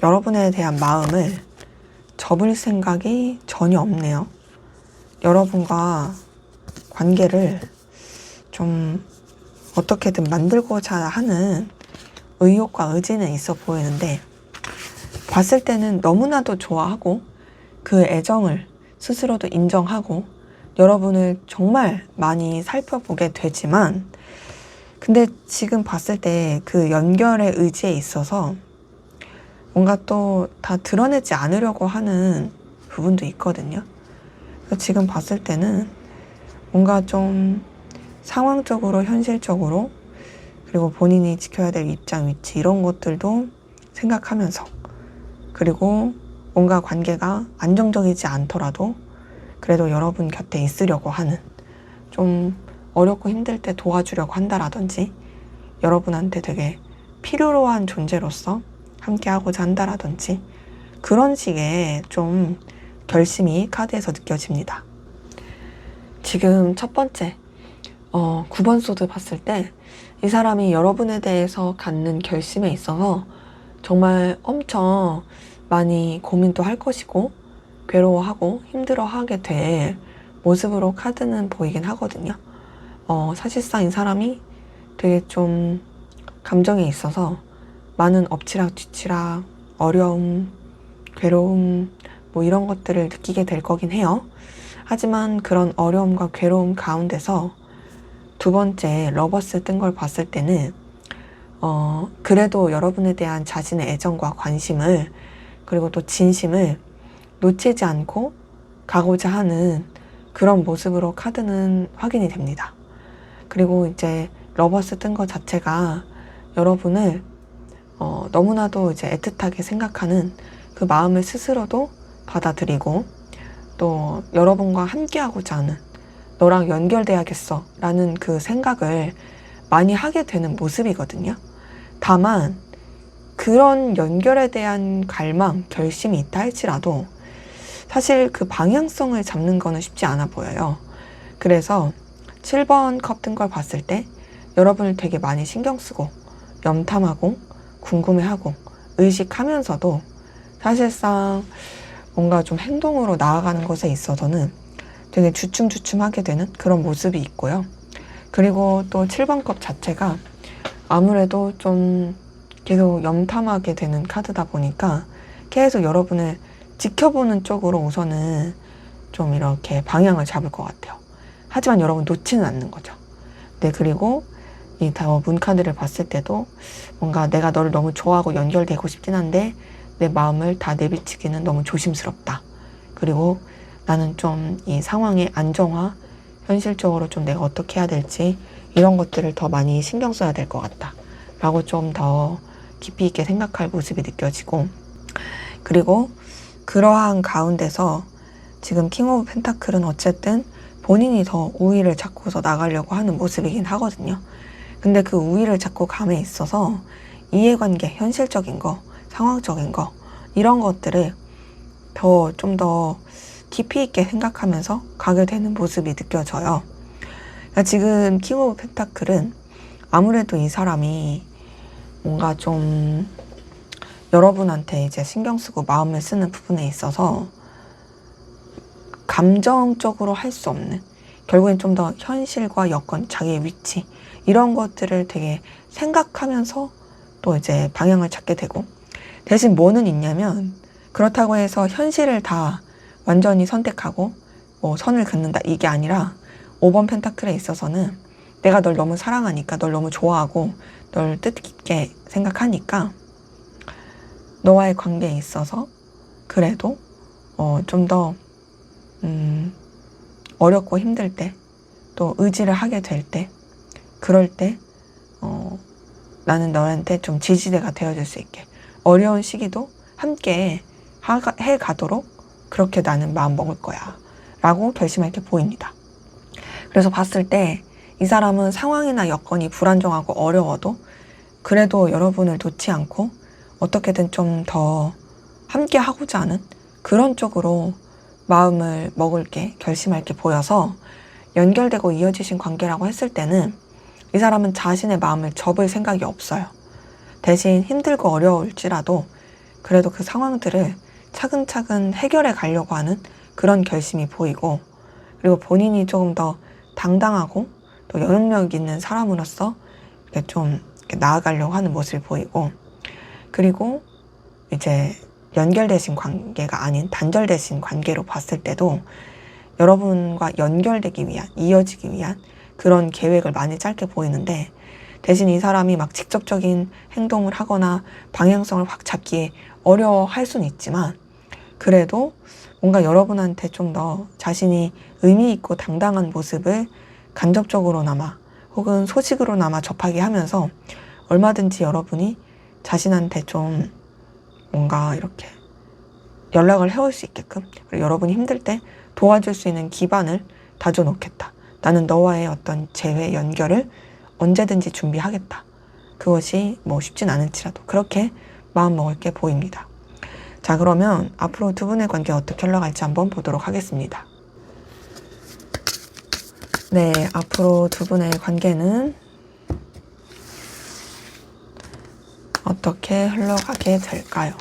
여러분에 대한 마음을 접을 생각이 전혀 없네요. 여러분과 관계를 좀 어떻게든 만들고자 하는 의욕과 의지는 있어 보이는데, 봤을 때는 너무나도 좋아하고 그 애정을 스스로도 인정하고 여러분을 정말 많이 살펴보게 되지만, 근데 지금 봤을 때 그 연결의 의지에 있어서 뭔가 또 다 드러내지 않으려고 하는 부분도 있거든요. 그래서 지금 봤을 때는 뭔가 좀 상황적으로, 현실적으로, 그리고 본인이 지켜야 될 입장, 위치 이런 것들도 생각하면서, 그리고 뭔가 관계가 안정적이지 않더라도 그래도 여러분 곁에 있으려고 하는, 좀 어렵고 힘들 때 도와주려고 한다라든지, 여러분한테 되게 필요로 한 존재로서 함께 하고자 한다라든지, 그런 식의 좀 결심이 카드에서 느껴집니다. 지금 첫 번째 9번 소드 봤을 때 이 사람이 여러분에 대해서 갖는 결심에 있어서 정말 엄청 많이 고민도 할 것이고, 괴로워하고 힘들어하게 될 모습으로 카드는 보이긴 하거든요. 사실상 이 사람이 되게 좀 감정에 있어서 많은 엎치락뒤치락, 어려움, 괴로움 뭐 이런 것들을 느끼게 될 거긴 해요. 하지만 그런 어려움과 괴로움 가운데서 두 번째 러버스 뜬 걸 봤을 때는 그래도 여러분에 대한 자신의 애정과 관심을 그리고 또 진심을 놓치지 않고 가고자 하는 그런 모습으로 카드는 확인이 됩니다. 그리고 이제 러버스 뜬 것 자체가 여러분을 너무나도 이제 애틋하게 생각하는 그 마음을 스스로도 받아들이고 또 여러분과 함께하고자 하는 너랑 연결돼야겠어 라는 그 생각을 많이 하게 되는 모습이거든요. 다만 그런 연결에 대한 갈망, 결심이 있다 할지라도 사실 그 방향성을 잡는 거는 쉽지 않아 보여요. 그래서 7번 컵 뜬 걸 봤을 때 여러분을 되게 많이 신경 쓰고 염탐하고 궁금해하고 의식하면서도 사실상 뭔가 좀 행동으로 나아가는 것에 있어서는 되게 주춤주춤하게 되는 그런 모습이 있고요. 그리고 또 7번 컵 자체가 아무래도 좀 계속 염탐하게 되는 카드다 보니까 계속 여러분을 지켜보는 쪽으로 우선은 좀 이렇게 방향을 잡을 것 같아요. 하지만 여러분 놓지는 않는 거죠. 네, 그리고 이 문카드를 봤을 때도 뭔가 내가 너를 너무 좋아하고 연결되고 싶긴 한데 내 마음을 다 내비치기는 너무 조심스럽다. 그리고 나는 좀 이 상황의 안정화, 현실적으로 좀 내가 어떻게 해야 될지 이런 것들을 더 많이 신경 써야 될 것 같다. 라고 좀 더 깊이 있게 생각할 모습이 느껴지고 그리고 그러한 가운데서 지금 킹 오브 펜타클은 어쨌든 본인이 더 우위를 잡고서 나가려고 하는 모습이긴 하거든요. 근데 그 우위를 잡고 감에 있어서 이해관계, 현실적인 거, 상황적인 거 이런 것들을 좀 더 깊이 있게 생각하면서 가게 되는 모습이 느껴져요. 그러니까 지금 킹 오브 펜타클은 아무래도 이 사람이 뭔가 좀 여러분한테 이제 신경 쓰고 마음을 쓰는 부분에 있어서 감정적으로 할 수 없는 결국엔 좀 더 현실과 여건, 자기의 위치 이런 것들을 되게 생각하면서 또 이제 방향을 찾게 되고 대신 뭐는 있냐면 그렇다고 해서 현실을 다 완전히 선택하고 뭐 선을 긋는다 이게 아니라 5번 펜타클에 있어서는 내가 널 너무 사랑하니까 널 너무 좋아하고 널 뜻깊게 생각하니까 너와의 관계에 있어서 그래도 좀 더 어렵고 힘들 때 또 의지를 하게 될 때 그럴 때 나는 너한테 좀 지지대가 되어줄 수 있게 어려운 시기도 함께 해가도록 그렇게 나는 마음 먹을 거야 라고 결심할 게 보입니다. 그래서 봤을 때 이 사람은 상황이나 여건이 불안정하고 어려워도 그래도 여러분을 놓지 않고 어떻게든 좀 더 함께 하고자 하는 그런 쪽으로 마음을 먹을 게 결심할 게 보여서 연결되고 이어지신 관계라고 했을 때는 이 사람은 자신의 마음을 접을 생각이 없어요. 대신 힘들고 어려울지라도 그래도 그 상황들을 차근차근 해결해 가려고 하는 그런 결심이 보이고 그리고 본인이 조금 더 당당하고 또 영향력 있는 사람으로서 이렇게 좀 이렇게 나아가려고 하는 모습이 보이고 그리고 이제 연결되신 관계가 아닌 단절되신 관계로 봤을 때도 여러분과 연결되기 위한, 이어지기 위한 그런 계획을 많이 짧게 보이는데 대신 이 사람이 막 직접적인 행동을 하거나 방향성을 확 잡기에 어려워할 수는 있지만 그래도 뭔가 여러분한테 좀 더 자신이 의미 있고 당당한 모습을 간접적으로나마 혹은 소식으로나마 접하게 하면서 얼마든지 여러분이 자신한테 좀 뭔가 이렇게 연락을 해올 수 있게끔 그리고 여러분이 힘들 때 도와줄 수 있는 기반을 다져놓겠다. 나는 너와의 어떤 재회 연결을 언제든지 준비하겠다. 그것이 뭐 쉽진 않을지라도 그렇게 마음먹을 게 보입니다. 자, 그러면 앞으로 두 분의 관계 어떻게 흘러갈지 한번 보도록 하겠습니다. 네, 앞으로 두 분의 관계는 어떻게 흘러가게 될까요?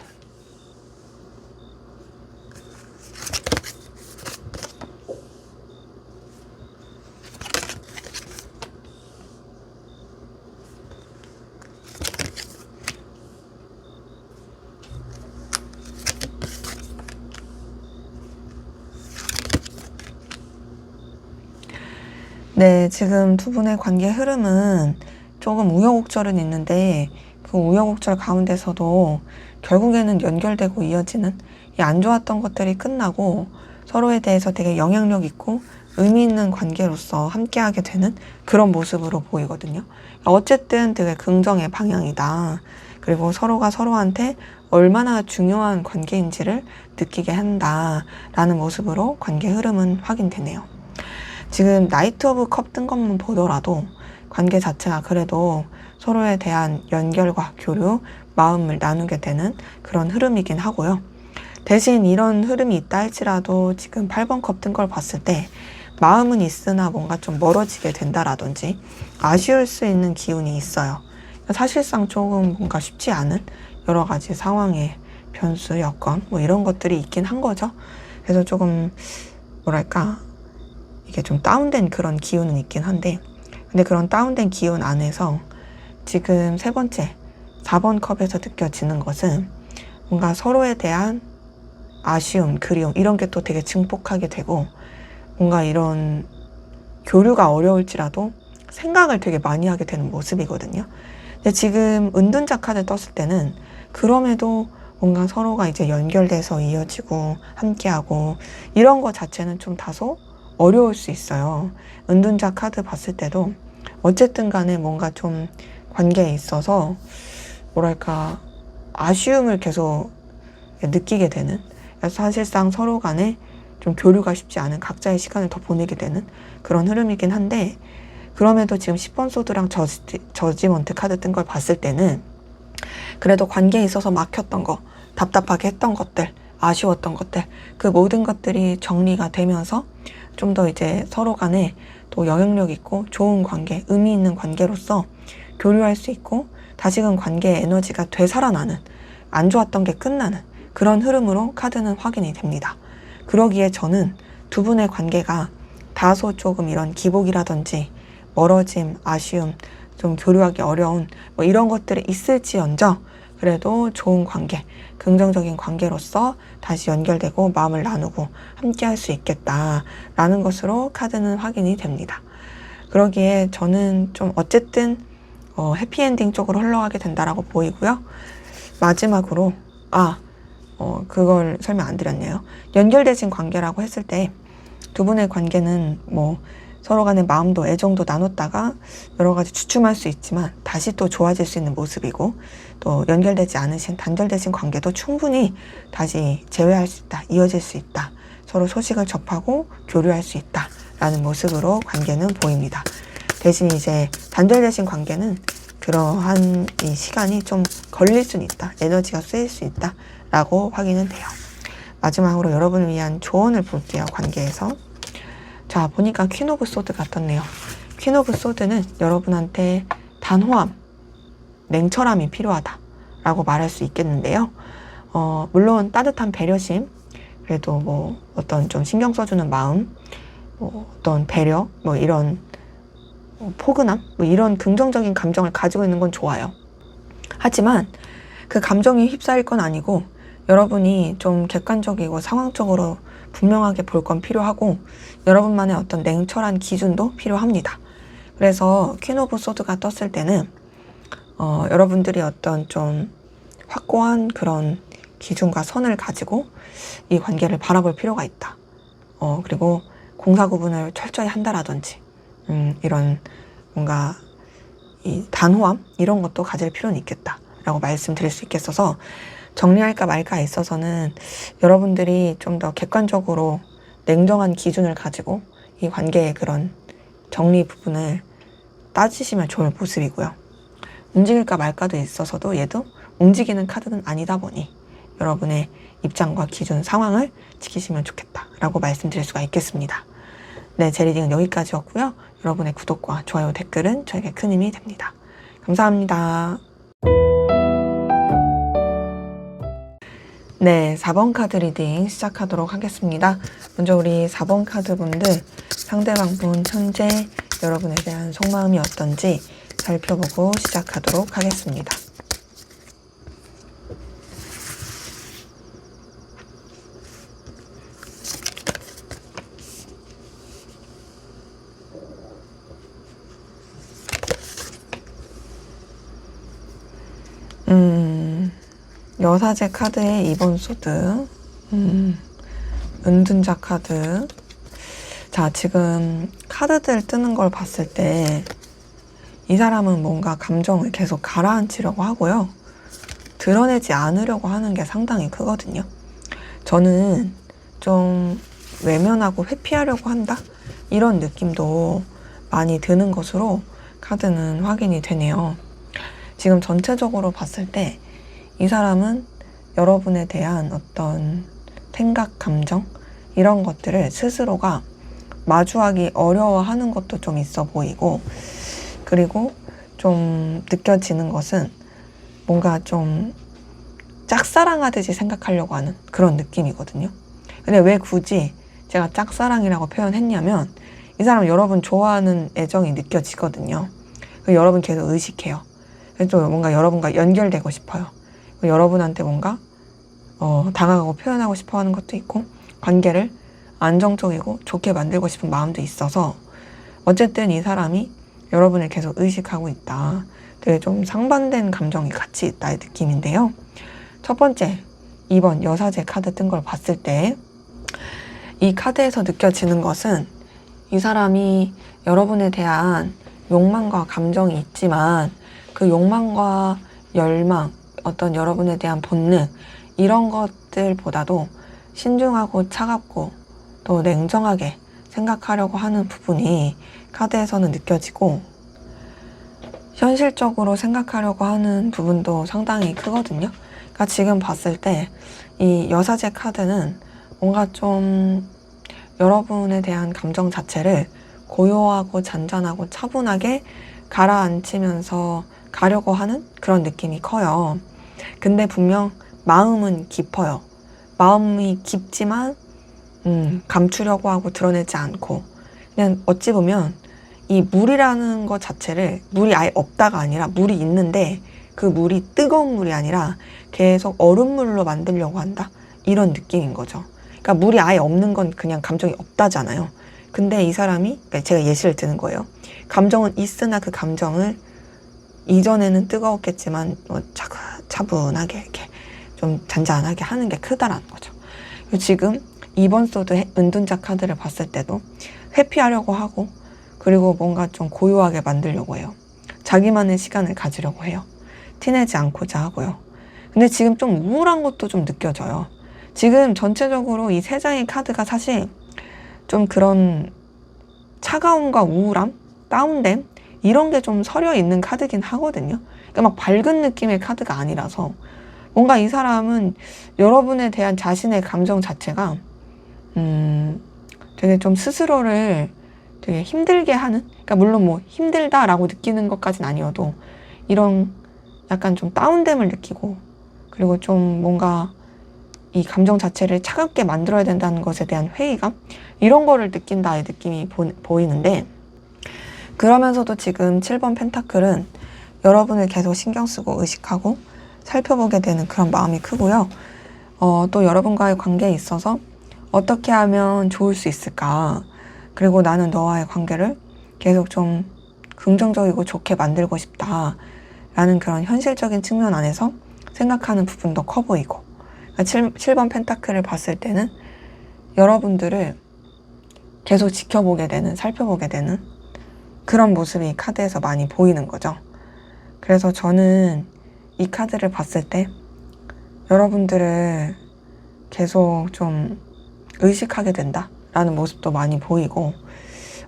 네, 지금 두 분의 관계 흐름은 조금 우여곡절은 있는데 그 우여곡절 가운데서도 결국에는 연결되고 이어지는 이 안 좋았던 것들이 끝나고 서로에 대해서 되게 영향력 있고 의미 있는 관계로서 함께하게 되는 그런 모습으로 보이거든요. 어쨌든 되게 긍정의 방향이다. 그리고 서로가 서로한테 얼마나 중요한 관계인지를 느끼게 한다라는 모습으로 관계 흐름은 확인되네요. 지금 나이트 오브 컵 뜬 것만 보더라도 관계 자체가 그래도 서로에 대한 연결과 교류, 마음을 나누게 되는 그런 흐름이긴 하고요. 대신 이런 흐름이 있다 할지라도 지금 8번 컵 뜬 걸 봤을 때 마음은 있으나 뭔가 좀 멀어지게 된다라든지 아쉬울 수 있는 기운이 있어요. 사실상 조금 뭔가 쉽지 않은 여러 가지 상황의 변수, 여건 뭐 이런 것들이 있긴 한 거죠. 그래서 조금 뭐랄까 이게 좀 다운된 그런 기운은 있긴 한데 근데 그런 다운된 기운 안에서 지금 세 번째 4번 컵에서 느껴지는 것은 뭔가 서로에 대한 아쉬움, 그리움 이런 게 또 되게 증폭하게 되고 뭔가 이런 교류가 어려울지라도 생각을 되게 많이 하게 되는 모습이거든요. 근데 지금 은둔자 카드 떴을 때는 그럼에도 뭔가 서로가 이제 연결돼서 이어지고 함께하고 이런 거 자체는 좀 다소 어려울 수 있어요. 은둔자 카드 봤을 때도 어쨌든 간에 뭔가 좀 관계에 있어서 뭐랄까 아쉬움을 계속 느끼게 되는 사실상 서로 간에 좀 교류가 쉽지 않은 각자의 시간을 더 보내게 되는 그런 흐름이긴 한데 그럼에도 지금 10번 소드랑 저지먼트 카드 뜬 걸 봤을 때는 그래도 관계에 있어서 막혔던 거, 답답하게 했던 것들, 아쉬웠던 것들 그 모든 것들이 정리가 되면서 좀 더 이제 서로 간에 또 영향력 있고 좋은 관계, 의미 있는 관계로서 교류할 수 있고 다시금 관계의 에너지가 되살아나는 안 좋았던 게 끝나는 그런 흐름으로 카드는 확인이 됩니다. 그러기에 저는 두 분의 관계가 다소 조금 이런 기복이라든지 멀어짐, 아쉬움, 좀 교류하기 어려운 뭐 이런 것들이 있을지언정 그래도 좋은 관계, 긍정적인 관계로서 다시 연결되고 마음을 나누고 함께 할 수 있겠다라는 것으로 카드는 확인이 됩니다. 그러기에 저는 좀 어쨌든 해피엔딩 쪽으로 흘러가게 된다라고 보이고요. 마지막으로 그걸 설명 안 드렸네요. 연결되신 관계라고 했을 때 두 분의 관계는 뭐 서로 간의 마음도 애정도 나눴다가 여러 가지 주춤할 수 있지만 다시 또 좋아질 수 있는 모습이고 또 연결되지 않으신 단절되신 관계도 충분히 다시 재회할 수 있다, 이어질 수 있다, 서로 소식을 접하고 교류할 수 있다라는 모습으로 관계는 보입니다. 대신 이제 단절되신 관계는 그러한 이 시간이 좀 걸릴 수는 있다, 에너지가 쓰일 수 있다 라고 확인은 돼요. 마지막으로 여러분을 위한 조언을 볼게요. 관계에서. 자, 보니까 퀸 오브 소드가 떴네요. 퀸 오브 소드는 여러분한테 단호함, 냉철함이 필요하다 라고 말할 수 있겠는데요. 물론 따뜻한 배려심, 그래도 뭐 어떤 좀 신경 써주는 마음, 뭐 어떤 배려, 뭐 이런 포근함, 뭐 이런 긍정적인 감정을 가지고 있는 건 좋아요. 하지만 그 감정이 휩싸일 건 아니고 여러분이 좀 객관적이고 상황적으로 분명하게 볼 건 필요하고 여러분만의 어떤 냉철한 기준도 필요합니다. 그래서 퀸 오브 소드가 떴을 때는 여러분들이 어떤 좀 확고한 그런 기준과 선을 가지고 이 관계를 바라볼 필요가 있다. 그리고 공사 구분을 철저히 한다라든지 이런 뭔가 이 단호함 이런 것도 가질 필요는 있겠다라고 말씀드릴 수 있겠어서 정리할까 말까에 있어서는 여러분들이 좀 더 객관적으로 냉정한 기준을 가지고 이 관계의 그런 정리 부분을 따지시면 좋을 모습이고요. 움직일까 말까도 있어서도 얘도 움직이는 카드는 아니다 보니 여러분의 입장과 기준, 상황을 지키시면 좋겠다라고 말씀드릴 수가 있겠습니다. 네, 제 리딩은 여기까지였고요. 여러분의 구독과 좋아요, 댓글은 저에게 큰 힘이 됩니다. 감사합니다. 네, 4번 카드 리딩 시작하도록 하겠습니다. 먼저 우리 4번 카드 분들, 상대방 분 현재 여러분에 대한 속마음이 어떤지 살펴보고 시작하도록 하겠습니다. 여사제 카드의 2번 소드, 은둔자 카드. 자, 지금 카드들 뜨는 걸 봤을 때 이 사람은 뭔가 감정을 계속 가라앉히려고 하고요. 드러내지 않으려고 하는 게 상당히 크거든요. 저는 좀 외면하고 회피하려고 한다? 이런 느낌도 많이 드는 것으로 카드는 확인이 되네요. 지금 전체적으로 봤을 때 이 사람은 여러분에 대한 어떤 생각, 감정 이런 것들을 스스로가 마주하기 어려워하는 것도 좀 있어 보이고, 그리고 좀 느껴지는 것은 뭔가 좀 짝사랑하듯이 생각하려고 하는 그런 느낌이거든요. 근데 왜 굳이 제가 짝사랑이라고 표현했냐면 이 사람 여러분 좋아하는 애정이 느껴지거든요. 여러분 계속 의식해요. 좀 뭔가 여러분과 연결되고 싶어요. 여러분한테 뭔가 다가가고 표현하고 싶어 하는 것도 있고, 관계를 안정적이고 좋게 만들고 싶은 마음도 있어서 어쨌든 이 사람이 여러분을 계속 의식하고 있다. 되게 좀 상반된 감정이 같이 있다의 느낌인데요. 첫 번째, 2번 여사제 카드 뜬 걸 봤을 때 이 카드에서 느껴지는 것은 이 사람이 여러분에 대한 욕망과 감정이 있지만 그 욕망과 열망, 어떤 여러분에 대한 본능 이런 것들보다도 신중하고 차갑고 또 냉정하게 생각하려고 하는 부분이 카드에서는 느껴지고, 현실적으로 생각하려고 하는 부분도 상당히 크거든요. 그러니까 지금 봤을 때 이 여사제 카드는 뭔가 좀 여러분에 대한 감정 자체를 고요하고 잔잔하고 차분하게 가라앉히면서 가려고 하는 그런 느낌이 커요. 근데 분명 마음은 깊어요. 마음이 깊지만 감추려고 하고 드러내지 않고, 그냥 어찌 보면 이 물이라는 것 자체를, 물이 아예 없다가 아니라 물이 있는데 그 물이 뜨거운 물이 아니라 계속 얼음물로 만들려고 한다, 이런 느낌인 거죠. 그러니까 물이 아예 없는 건 그냥 감정이 없다잖아요. 근데 이 사람이, 제가 예시를 드는 거예요. 감정은 있으나 그 감정을 이전에는 뜨거웠겠지만 차분하게 이렇게 좀 잔잔하게 하는 게 크다라는 거죠. 지금 2번 소드 은둔자 카드를 봤을 때도 회피하려고 하고, 그리고 뭔가 좀 고요하게 만들려고 해요. 자기만의 시간을 가지려고 해요. 티내지 않고자 하고요. 근데 지금 좀 우울한 것도 좀 느껴져요. 지금 전체적으로 이 세 장의 카드가 사실 좀 그런 차가움과 우울함, 다운됨 이런 게 좀 서려 있는 카드긴 하거든요. 그러니까 막 밝은 느낌의 카드가 아니라서 뭔가 이 사람은 여러분에 대한 자신의 감정 자체가 되게 좀 스스로를 되게 힘들게 하는, 그러니까 물론 뭐 힘들다라고 느끼는 것까지는 아니어도 이런 약간 좀 다운됨을 느끼고, 그리고 좀 뭔가 이 감정 자체를 차갑게 만들어야 된다는 것에 대한 회의감 이런 거를 느낀다의 느낌이 보이는데, 그러면서도 지금 7번 펜타클은 여러분을 계속 신경 쓰고 의식하고 살펴보게 되는 그런 마음이 크고요. 또 여러분과의 관계에 있어서 어떻게 하면 좋을 수 있을까, 그리고 나는 너와의 관계를 계속 좀 긍정적이고 좋게 만들고 싶다 라는 그런 현실적인 측면 안에서 생각하는 부분도 커 보이고, 7번 펜타클을 봤을 때는 여러분들을 계속 지켜보게 되는, 살펴보게 되는 그런 모습이 이 카드에서 많이 보이는 거죠. 그래서 저는 이 카드를 봤을 때 여러분들을 계속 좀 의식하게 된다라는 모습도 많이 보이고,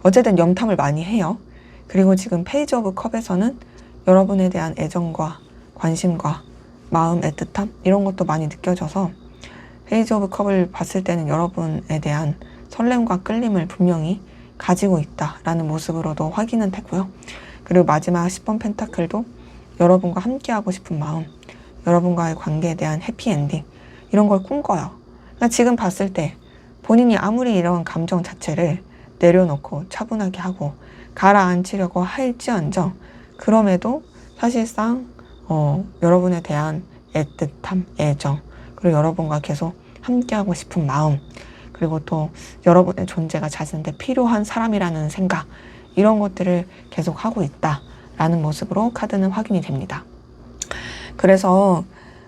어쨌든 염탐을 많이 해요. 그리고 지금 페이지 오브 컵에서는 여러분에 대한 애정과 관심과 마음, 애틋함 이런 것도 많이 느껴져서 페이지 오브 컵을 봤을 때는 여러분에 대한 설렘과 끌림을 분명히 가지고 있다라는 모습으로도 확인은 되고요. 그리고 마지막 10번 펜타클도 여러분과 함께하고 싶은 마음, 여러분과의 관계에 대한 해피엔딩 이런 걸 꿈꿔요. 그러니까 지금 봤을 때 본인이 아무리 이런 감정 자체를 내려놓고 차분하게 하고 가라앉히려고 할지언정, 그럼에도 사실상 여러분에 대한 애틋함, 애정, 그리고 여러분과 계속 함께하고 싶은 마음, 그리고 또 여러분의 존재가 자신한테 필요한 사람이라는 생각, 이런 것들을 계속 하고 있다라는 모습으로 카드는 확인이 됩니다. 그래서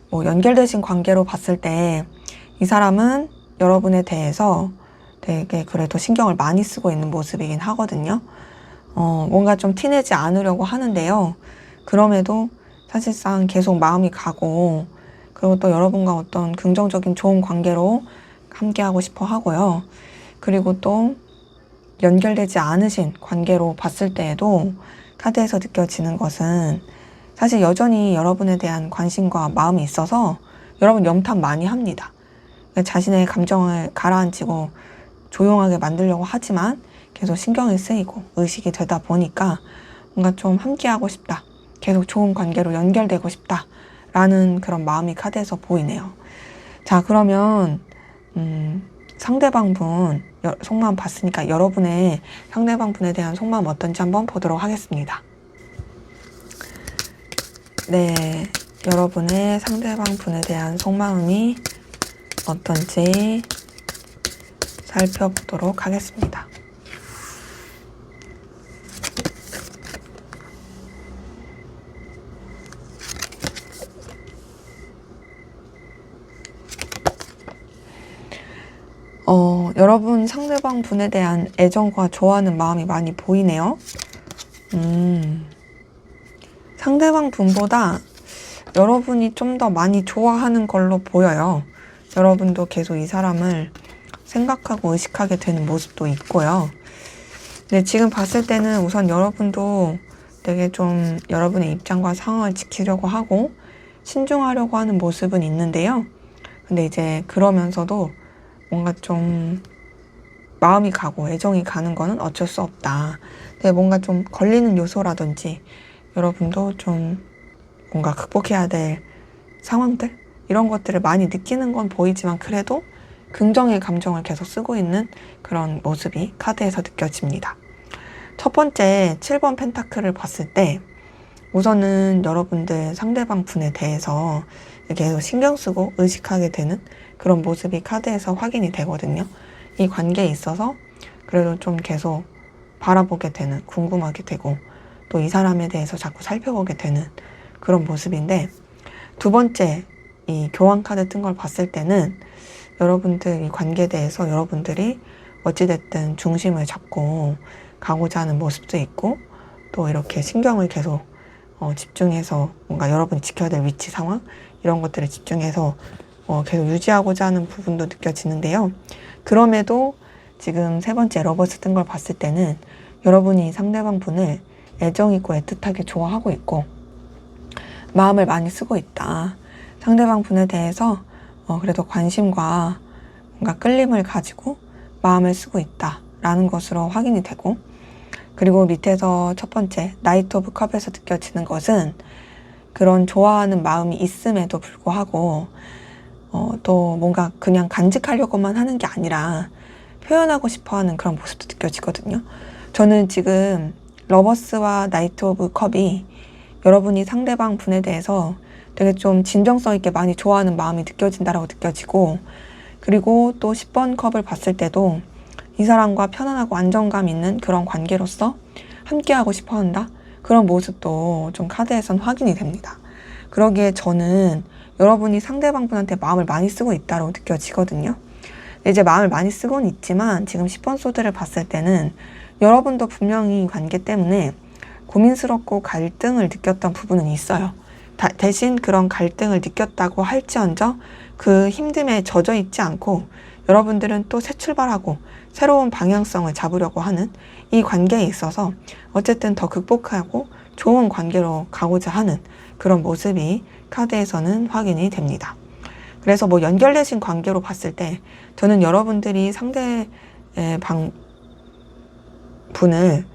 뭐 연결되신 관계로 봤을 때 이 사람은 여러분에 대해서 되게 그래도 신경을 많이 쓰고 있는 모습이긴 하거든요. 뭔가 좀 티내지 않으려고 하는데요. 그럼에도 사실상 계속 마음이 가고, 그리고 또 여러분과 어떤 긍정적인 좋은 관계로 함께하고 싶어 하고요. 그리고 또 연결되지 않으신 관계로 봤을 때에도 카드에서 느껴지는 것은 사실 여전히 여러분에 대한 관심과 마음이 있어서 여러분 염탐 많이 합니다. 자신의 감정을 가라앉히고 조용하게 만들려고 하지만 계속 신경이 쓰이고 의식이 되다 보니까 뭔가 좀 함께하고 싶다, 계속 좋은 관계로 연결되고 싶다 라는 그런 마음이 카드에서 보이네요. 자, 그러면 상대방 분 속마음 봤으니까 여러분의 상대방 분에 대한 속마음 어떤지 한번 보도록 하겠습니다. 네, 여러분의 상대방 분에 대한 속마음이 어떤지 살펴보도록 하겠습니다. 여러분 상대방 분에 대한 애정과 좋아하는 마음이 많이 보이네요. 상대방 분보다 여러분이 좀 더 많이 좋아하는 걸로 보여요. 여러분도 계속 이 사람을 생각하고 의식하게 되는 모습도 있고요. 근데 지금 봤을 때는 우선 여러분도 되게 좀 여러분의 입장과 상황을 지키려고 하고 신중하려고 하는 모습은 있는데요. 근데 이제 그러면서도 뭔가 좀 마음이 가고 애정이 가는 거는 어쩔 수 없다. 근데 뭔가 좀 걸리는 요소라든지 여러분도 좀 뭔가 극복해야 될 상황들, 이런 것들을 많이 느끼는 건 보이지만 그래도 긍정의 감정을 계속 쓰고 있는 그런 모습이 카드에서 느껴집니다. 첫 번째 7번 펜타클을 봤을 때 우선은 여러분들 상대방 분에 대해서 계속 신경 쓰고 의식하게 되는 그런 모습이 카드에서 확인이 되거든요. 이 관계에 있어서 그래도 좀 계속 바라보게 되는, 궁금하게 되고 또 이 사람에 대해서 자꾸 살펴보게 되는 그런 모습인데, 두 번째 이 교환 카드 뜬 걸 봤을 때는 여러분들 이 관계에 대해서 여러분들이 어찌됐든 중심을 잡고 가고자 하는 모습도 있고 또 이렇게 신경을 계속 집중해서 뭔가 여러분이 지켜야 될 위치 상황 이런 것들을 집중해서 계속 유지하고자 하는 부분도 느껴지는데요. 그럼에도 지금 세 번째 러버스 뜬 걸 봤을 때는 여러분이 상대방 분을 애정 있고 애틋하게 좋아하고 있고 마음을 많이 쓰고 있다. 상대방 분에 대해서 그래도 관심과 뭔가 끌림을 가지고 마음을 쓰고 있다라는 것으로 확인이 되고, 그리고 밑에서 첫 번째 나이트 오브 컵에서 느껴지는 것은 그런 좋아하는 마음이 있음에도 불구하고 또 뭔가 그냥 간직하려고만 하는 게 아니라 표현하고 싶어하는 그런 모습도 느껴지거든요. 저는 지금 러버스와 나이트 오브 컵이 여러분이 상대방 분에 대해서 되게 좀 진정성 있게 많이 좋아하는 마음이 느껴진다라고 느껴지고, 그리고 또 10번 컵을 봤을 때도 이 사람과 편안하고 안정감 있는 그런 관계로서 함께하고 싶어 한다, 그런 모습도 좀 카드에선 확인이 됩니다. 그러기에 저는 여러분이 상대방 분한테 마음을 많이 쓰고 있다고 느껴지거든요. 이제 마음을 많이 쓰고는 있지만 지금 10번 소드를 봤을 때는 여러분도 분명히 이 관계 때문에 고민스럽고 갈등을 느꼈던 부분은 있어요. 대신 그런 갈등을 느꼈다고 할지언정 그 힘듦에 젖어 있지 않고 여러분들은 또 새 출발하고 새로운 방향성을 잡으려고 하는 이 관계에 있어서 어쨌든 더 극복하고 좋은 관계로 가고자 하는 그런 모습이 카드에서는 확인이 됩니다. 그래서 뭐 연결되신 관계로 봤을 때 저는 여러분들이 상대방 분을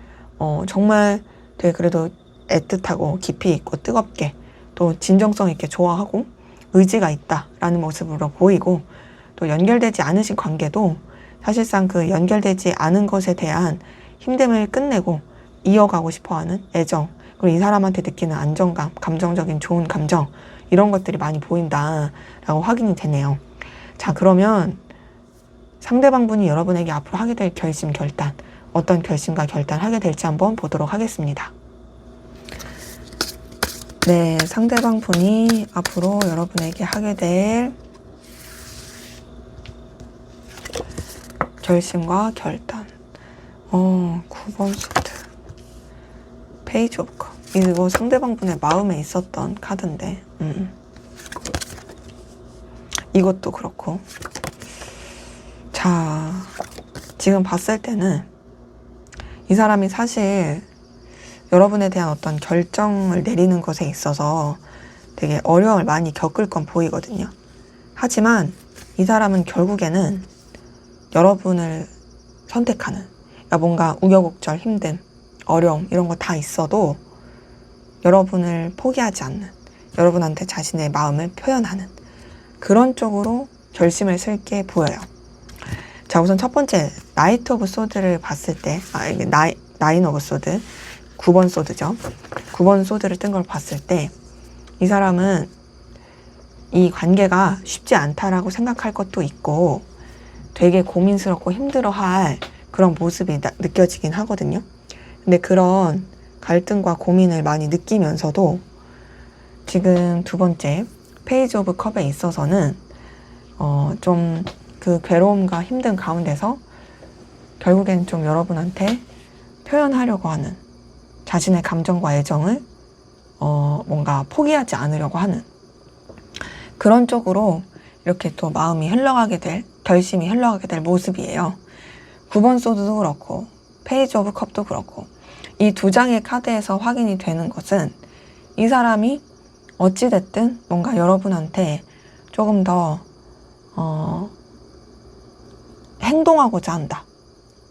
정말 되게 그래도 애틋하고 깊이 있고 뜨겁게 또 진정성 있게 좋아하고 의지가 있다라는 모습으로 보이고, 또 연결되지 않으신 관계도 사실상 그 연결되지 않은 것에 대한 힘듦을 끝내고 이어가고 싶어하는 애정, 그리고 이 사람한테 느끼는 안정감, 감정적인 좋은 감정, 이런 것들이 많이 보인다라고 확인이 되네요. 자, 그러면 상대방 분이 여러분에게 앞으로 하게 될 결심, 결단, 어떤 결심과 결단하게 될지 한번 보도록 하겠습니다. 네, 상대방 분이 앞으로 여러분에게 하게 될 결심과 결단. 9번 소드. 페이지 오브 컵. 이거 상대방 분의 마음에 있었던 카드인데. 이것도 그렇고. 자, 지금 봤을 때는 이 사람이 사실 여러분에 대한 어떤 결정을 내리는 것에 있어서 되게 어려움을 많이 겪을 건 보이거든요. 하지만 이 사람은 결국에는 여러분을 선택하는, 그러니까 뭔가 우여곡절, 힘듦, 어려움 이런 거 다 있어도 여러분을 포기하지 않는, 여러분한테 자신의 마음을 표현하는 그런 쪽으로 결심을 쓸 게 보여요. 자, 우선 첫 번째 나이트 오브 소드를 봤을 때, 이게 나인 오브 소드, 9번 소드죠. 9번 소드를 뜬 걸 봤을 때 이 사람은 이 관계가 쉽지 않다라고 생각할 것도 있고 되게 고민스럽고 힘들어할 그런 모습이 느껴지긴 하거든요. 근데 그런 갈등과 고민을 많이 느끼면서도 지금 두 번째 페이지 오브 컵에 있어서는 좀 그 괴로움과 힘든 가운데서 결국엔 좀 여러분한테 표현하려고 하는 자신의 감정과 애정을 뭔가 포기하지 않으려고 하는 그런 쪽으로 이렇게 또 마음이 흘러가게 될, 결심이 흘러가게 될 모습이에요. 9번 소드도 그렇고 페이지 오브 컵도 그렇고 이 두 장의 카드에서 확인이 되는 것은 이 사람이 어찌됐든 뭔가 여러분한테 조금 더 행동하고자 한다.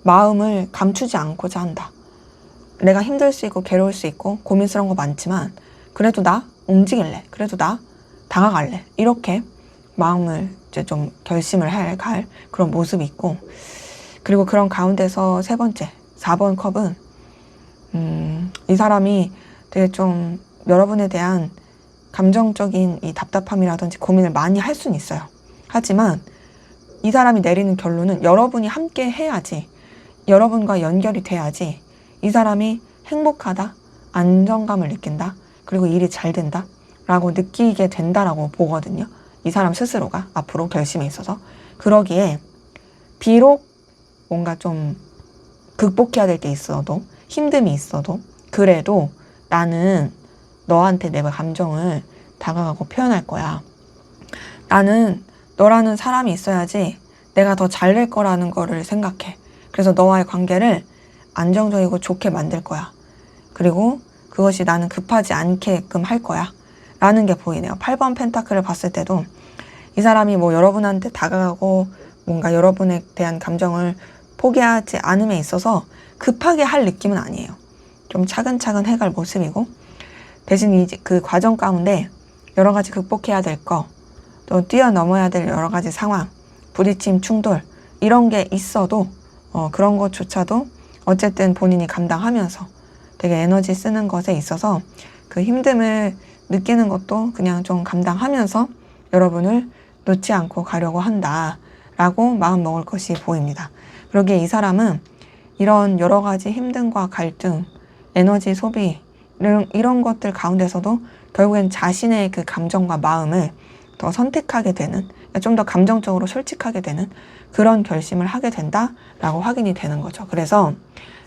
마음을 감추지 않고자 한다. 내가 힘들 수 있고 괴로울 수 있고 고민스러운 거 많지만 그래도 나 움직일래. 그래도 나 다가갈래. 이렇게 마음을 이제 좀 결심을 갈 그런 모습이 있고, 그리고 그런 가운데서 세 번째 4번 컵은 이 사람이 되게 좀 여러분에 대한 감정적인 이 답답함이라든지 고민을 많이 할 수는 있어요. 하지만 이 사람이 내리는 결론은 여러분이 함께 해야지, 여러분과 연결이 돼야지 이 사람이 행복하다, 안정감을 느낀다, 그리고 일이 잘 된다 라고 느끼게 된다라고 보거든요. 이 사람 스스로가 앞으로 결심에 있어서. 그러기에 비록 뭔가 좀 극복해야 될 게 있어도, 힘듦이 있어도, 그래도 나는 너한테 내 감정을 다가가고 표현할 거야. 나는 너라는 사람이 있어야지 내가 더 잘 될 거라는 거를 생각해. 그래서 너와의 관계를 안정적이고 좋게 만들 거야. 그리고 그것이 나는 급하지 않게끔 할 거야. 라는 게 보이네요. 8번 펜타클을 봤을 때도 이 사람이 뭐 여러분한테 다가가고 뭔가 여러분에 대한 감정을 포기하지 않음에 있어서 급하게 할 느낌은 아니에요. 좀 차근차근 해갈 모습이고, 대신 이제 그 과정 가운데 여러 가지 극복해야 될 거, 또 뛰어넘어야 될 여러 가지 상황, 부딪힘, 충돌 이런 게 있어도 그런 것조차도 어쨌든 본인이 감당하면서 되게 에너지 쓰는 것에 있어서 그 힘듦을 느끼는 것도 그냥 좀 감당하면서 여러분을 놓지 않고 가려고 한다라고 마음 먹을 것이 보입니다. 그러기에 이 사람은 이런 여러 가지 힘듦과 갈등, 에너지 소비 이런 것들 가운데서도 결국엔 자신의 그 감정과 마음을 더 선택하게 되는, 좀 더 감정적으로 솔직하게 되는 그런 결심을 하게 된다라고 확인이 되는 거죠. 그래서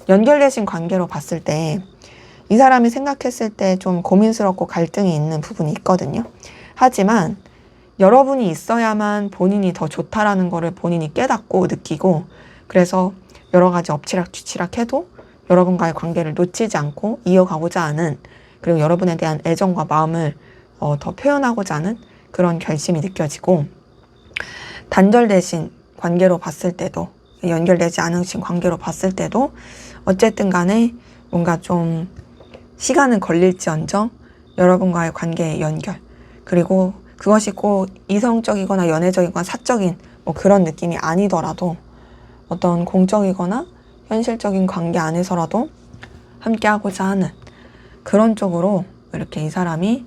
연결되신 관계로 봤을 때 이 사람이 생각했을 때 좀 고민스럽고 갈등이 있는 부분이 있거든요. 하지만 여러분이 있어야만 본인이 더 좋다라는 거를 본인이 깨닫고 느끼고, 그래서 여러 가지 엎치락뒤치락 해도 여러분과의 관계를 놓치지 않고 이어가고자 하는, 그리고 여러분에 대한 애정과 마음을 더 표현하고자 하는 그런 결심이 느껴지고, 단절되신 관계로 봤을 때도, 연결되지 않으신 관계로 봤을 때도 어쨌든 간에 뭔가 좀 시간은 걸릴지언정 여러분과의 관계의 연결, 그리고 그것이 꼭 이성적이거나 연애적이거나 사적인 뭐 그런 느낌이 아니더라도 어떤 공적이거나 현실적인 관계 안에서라도 함께하고자 하는 그런 쪽으로 이렇게 이 사람이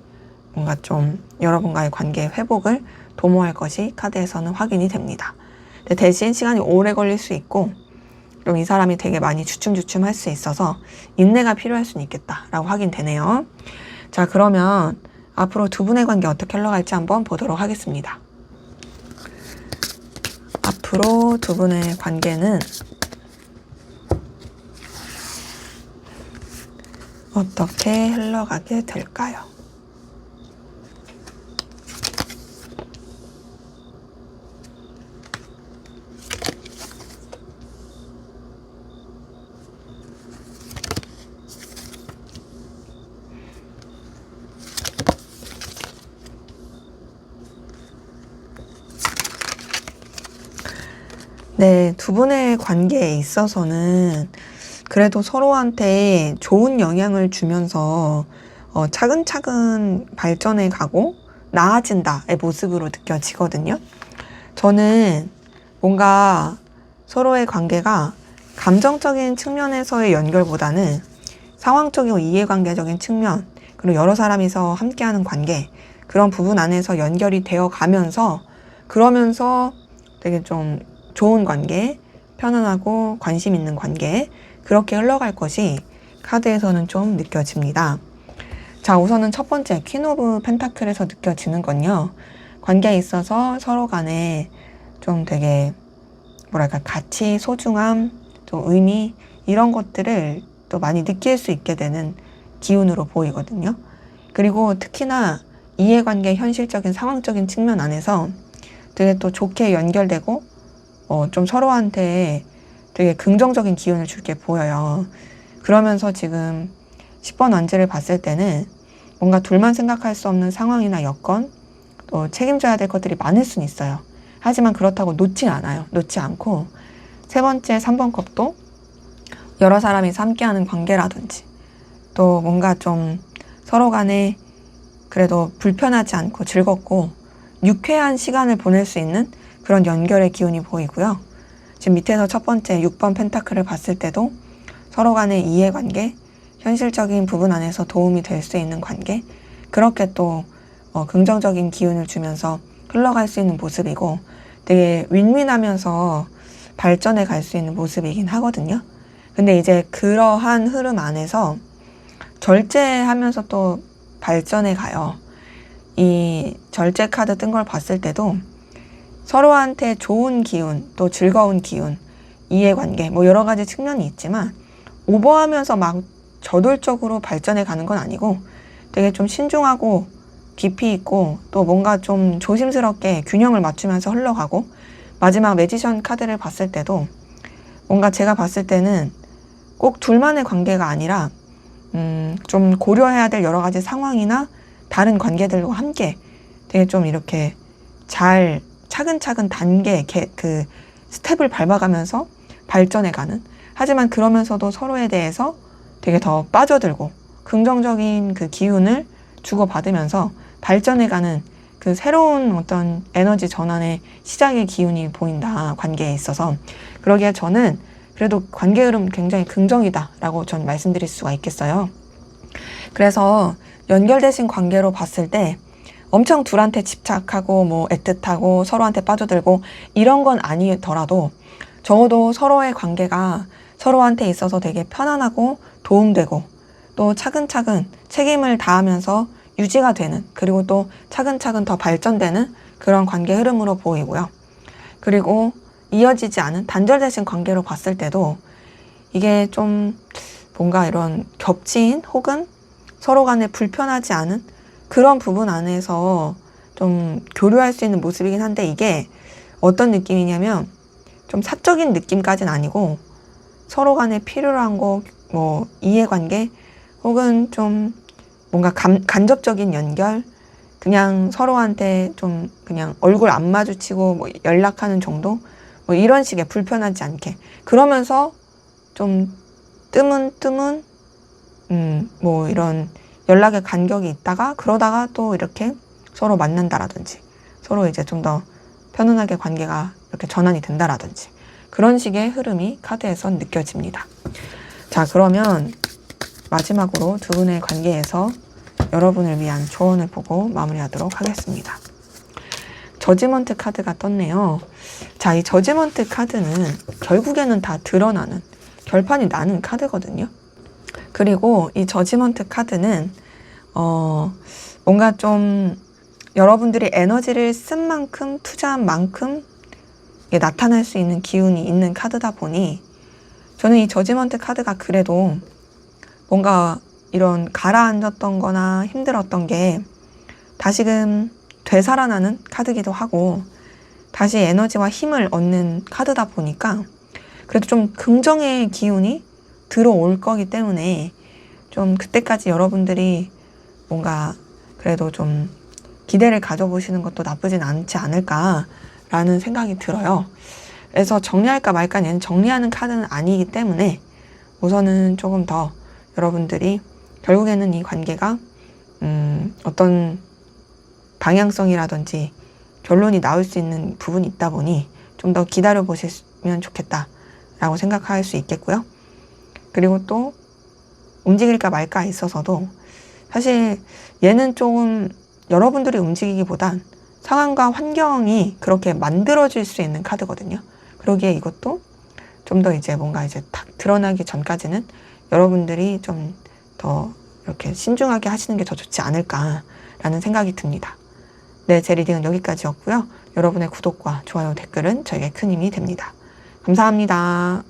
뭔가 좀 여러분과의 관계의 회복을 도모할 것이 카드에서는 확인이 됩니다. 근데 대신 시간이 오래 걸릴 수 있고, 그럼 이 사람이 되게 많이 주춤주춤 할 수 있어서 인내가 필요할 수는 있겠다라고 확인되네요. 자, 그러면 앞으로 두 분의 관계 어떻게 흘러갈지 한번 보도록 하겠습니다. 앞으로 두 분의 관계는 어떻게 흘러가게 될까요? 네, 두 분의 관계에 있어서는 그래도 서로한테 좋은 영향을 주면서 차근차근 발전해 가고 나아진다의 모습으로 느껴지거든요. 저는 뭔가 서로의 관계가 감정적인 측면에서의 연결보다는 상황적이고 이해관계적인 측면, 그리고 여러 사람이서 함께하는 관계, 그런 부분 안에서 연결이 되어 가면서 그러면서 되게 좀 좋은 관계, 편안하고 관심 있는 관계, 그렇게 흘러갈 것이 카드에서는 좀 느껴집니다. 자, 우선은 첫 번째 퀸 오브 펜타클에서 느껴지는 건요. 관계에 있어서 서로 간에 좀 되게 뭐랄까 가치, 소중함, 또 의미 이런 것들을 또 많이 느낄 수 있게 되는 기운으로 보이거든요. 그리고 특히나 이해관계 현실적인 상황적인 측면 안에서 되게 또 좋게 연결되고 좀 서로한테 되게 긍정적인 기운을 줄게 보여요. 그러면서 지금 10번 완제를 봤을 때는 뭔가 둘만 생각할 수 없는 상황이나 여건, 또 책임져야 될 것들이 많을 수는 있어요. 하지만 그렇다고 놓진 않아요. 놓지 않고 세 번째 3번 컵도 여러 사람이 함께하는 관계라든지 또 뭔가 좀 서로 간에 그래도 불편하지 않고 즐겁고 유쾌한 시간을 보낼 수 있는 그런 연결의 기운이 보이고요. 지금 밑에서 첫 번째 6번 펜타클을 봤을 때도 서로 간의 이해관계, 현실적인 부분 안에서 도움이 될 수 있는 관계, 그렇게 또 긍정적인 기운을 주면서 흘러갈 수 있는 모습이고 되게 윈윈하면서 발전해 갈 수 있는 모습이긴 하거든요. 근데 이제 그러한 흐름 안에서 절제하면서 또 발전해 가요. 이 절제 카드 뜬 걸 봤을 때도 서로한테 좋은 기운, 또 즐거운 기운, 이해관계, 뭐 여러 가지 측면이 있지만 오버하면서 막 저돌적으로 발전해 가는 건 아니고 되게 좀 신중하고 깊이 있고 또 뭔가 좀 조심스럽게 균형을 맞추면서 흘러가고 마지막 매지션 카드를 봤을 때도 뭔가 제가 봤을 때는 꼭 둘만의 관계가 아니라 좀 고려해야 될 여러 가지 상황이나 다른 관계들과 함께 되게 좀 이렇게 잘 차근차근 단계 그 스텝을 밟아가면서 발전해가는, 하지만 그러면서도 서로에 대해서 되게 더 빠져들고 긍정적인 그 기운을 주고받으면서 발전해가는 그 새로운 어떤 에너지 전환의 시작의 기운이 보인다, 관계에 있어서. 그러기에 저는 그래도 관계 흐름 굉장히 긍정이다라고 전 말씀드릴 수가 있겠어요. 그래서 연결되신 관계로 봤을 때 엄청 둘한테 집착하고 뭐 애틋하고 서로한테 빠져들고 이런 건 아니더라도 적어도 서로의 관계가 서로한테 있어서 되게 편안하고 도움되고 또 차근차근 책임을 다하면서 유지가 되는, 그리고 또 차근차근 더 발전되는 그런 관계 흐름으로 보이고요. 그리고 이어지지 않은 단절되신 관계로 봤을 때도 이게 좀 뭔가 이런 겹친 혹은 서로 간에 불편하지 않은 그런 부분 안에서 좀 교류할 수 있는 모습이긴 한데, 이게 어떤 느낌이냐면 좀 사적인 느낌까지는 아니고 서로 간에 필요한 거, 뭐 이해관계 혹은 좀 뭔가 간접적인 연결, 그냥 서로한테 좀 그냥 얼굴 안 마주치고 뭐 연락하는 정도, 뭐 이런 식의 불편하지 않게, 그러면서 좀 뜸은 뭐 이런 연락의 간격이 있다가 그러다가 또 이렇게 서로 만난다라든지 서로 이제 좀 더 편안하게 관계가 이렇게 전환이 된다라든지 그런 식의 흐름이 카드에선 느껴집니다. 자, 그러면 마지막으로 두 분의 관계에서 여러분을 위한 조언을 보고 마무리하도록 하겠습니다. 저지먼트 카드가 떴네요. 자, 이 저지먼트 카드는 결국에는 다 드러나는, 결판이 나는 카드거든요. 그리고 이 저지먼트 카드는 뭔가 좀 여러분들이 에너지를 쓴 만큼, 투자한 만큼 이게 나타날 수 있는 기운이 있는 카드다 보니 저는 이 저지먼트 카드가 그래도 뭔가 이런 가라앉았던 거나 힘들었던 게 다시금 되살아나는 카드기도 하고 다시 에너지와 힘을 얻는 카드다 보니까 그래도 좀 긍정의 기운이 들어올 거기 때문에 좀 그때까지 여러분들이 뭔가 그래도 좀 기대를 가져보시는 것도 나쁘진 않지 않을까라는 생각이 들어요. 그래서 정리할까 말까 얘는 정리하는 카드는 아니기 때문에 우선은 조금 더 여러분들이 결국에는 이 관계가 어떤 방향성이라든지 결론이 나올 수 있는 부분이 있다 보니 좀 더 기다려 보시면 좋겠다라고 생각할 수 있겠고요. 그리고 또 움직일까 말까 있어서도 사실 얘는 조금 여러분들이 움직이기보단 상황과 환경이 그렇게 만들어질 수 있는 카드거든요. 그러기에 이것도 좀 더 이제 뭔가 이제 탁 드러나기 전까지는 여러분들이 좀 더 이렇게 신중하게 하시는 게 더 좋지 않을까라는 생각이 듭니다. 네, 제 리딩은 여기까지였고요. 여러분의 구독과 좋아요, 댓글은 저에게 큰 힘이 됩니다. 감사합니다.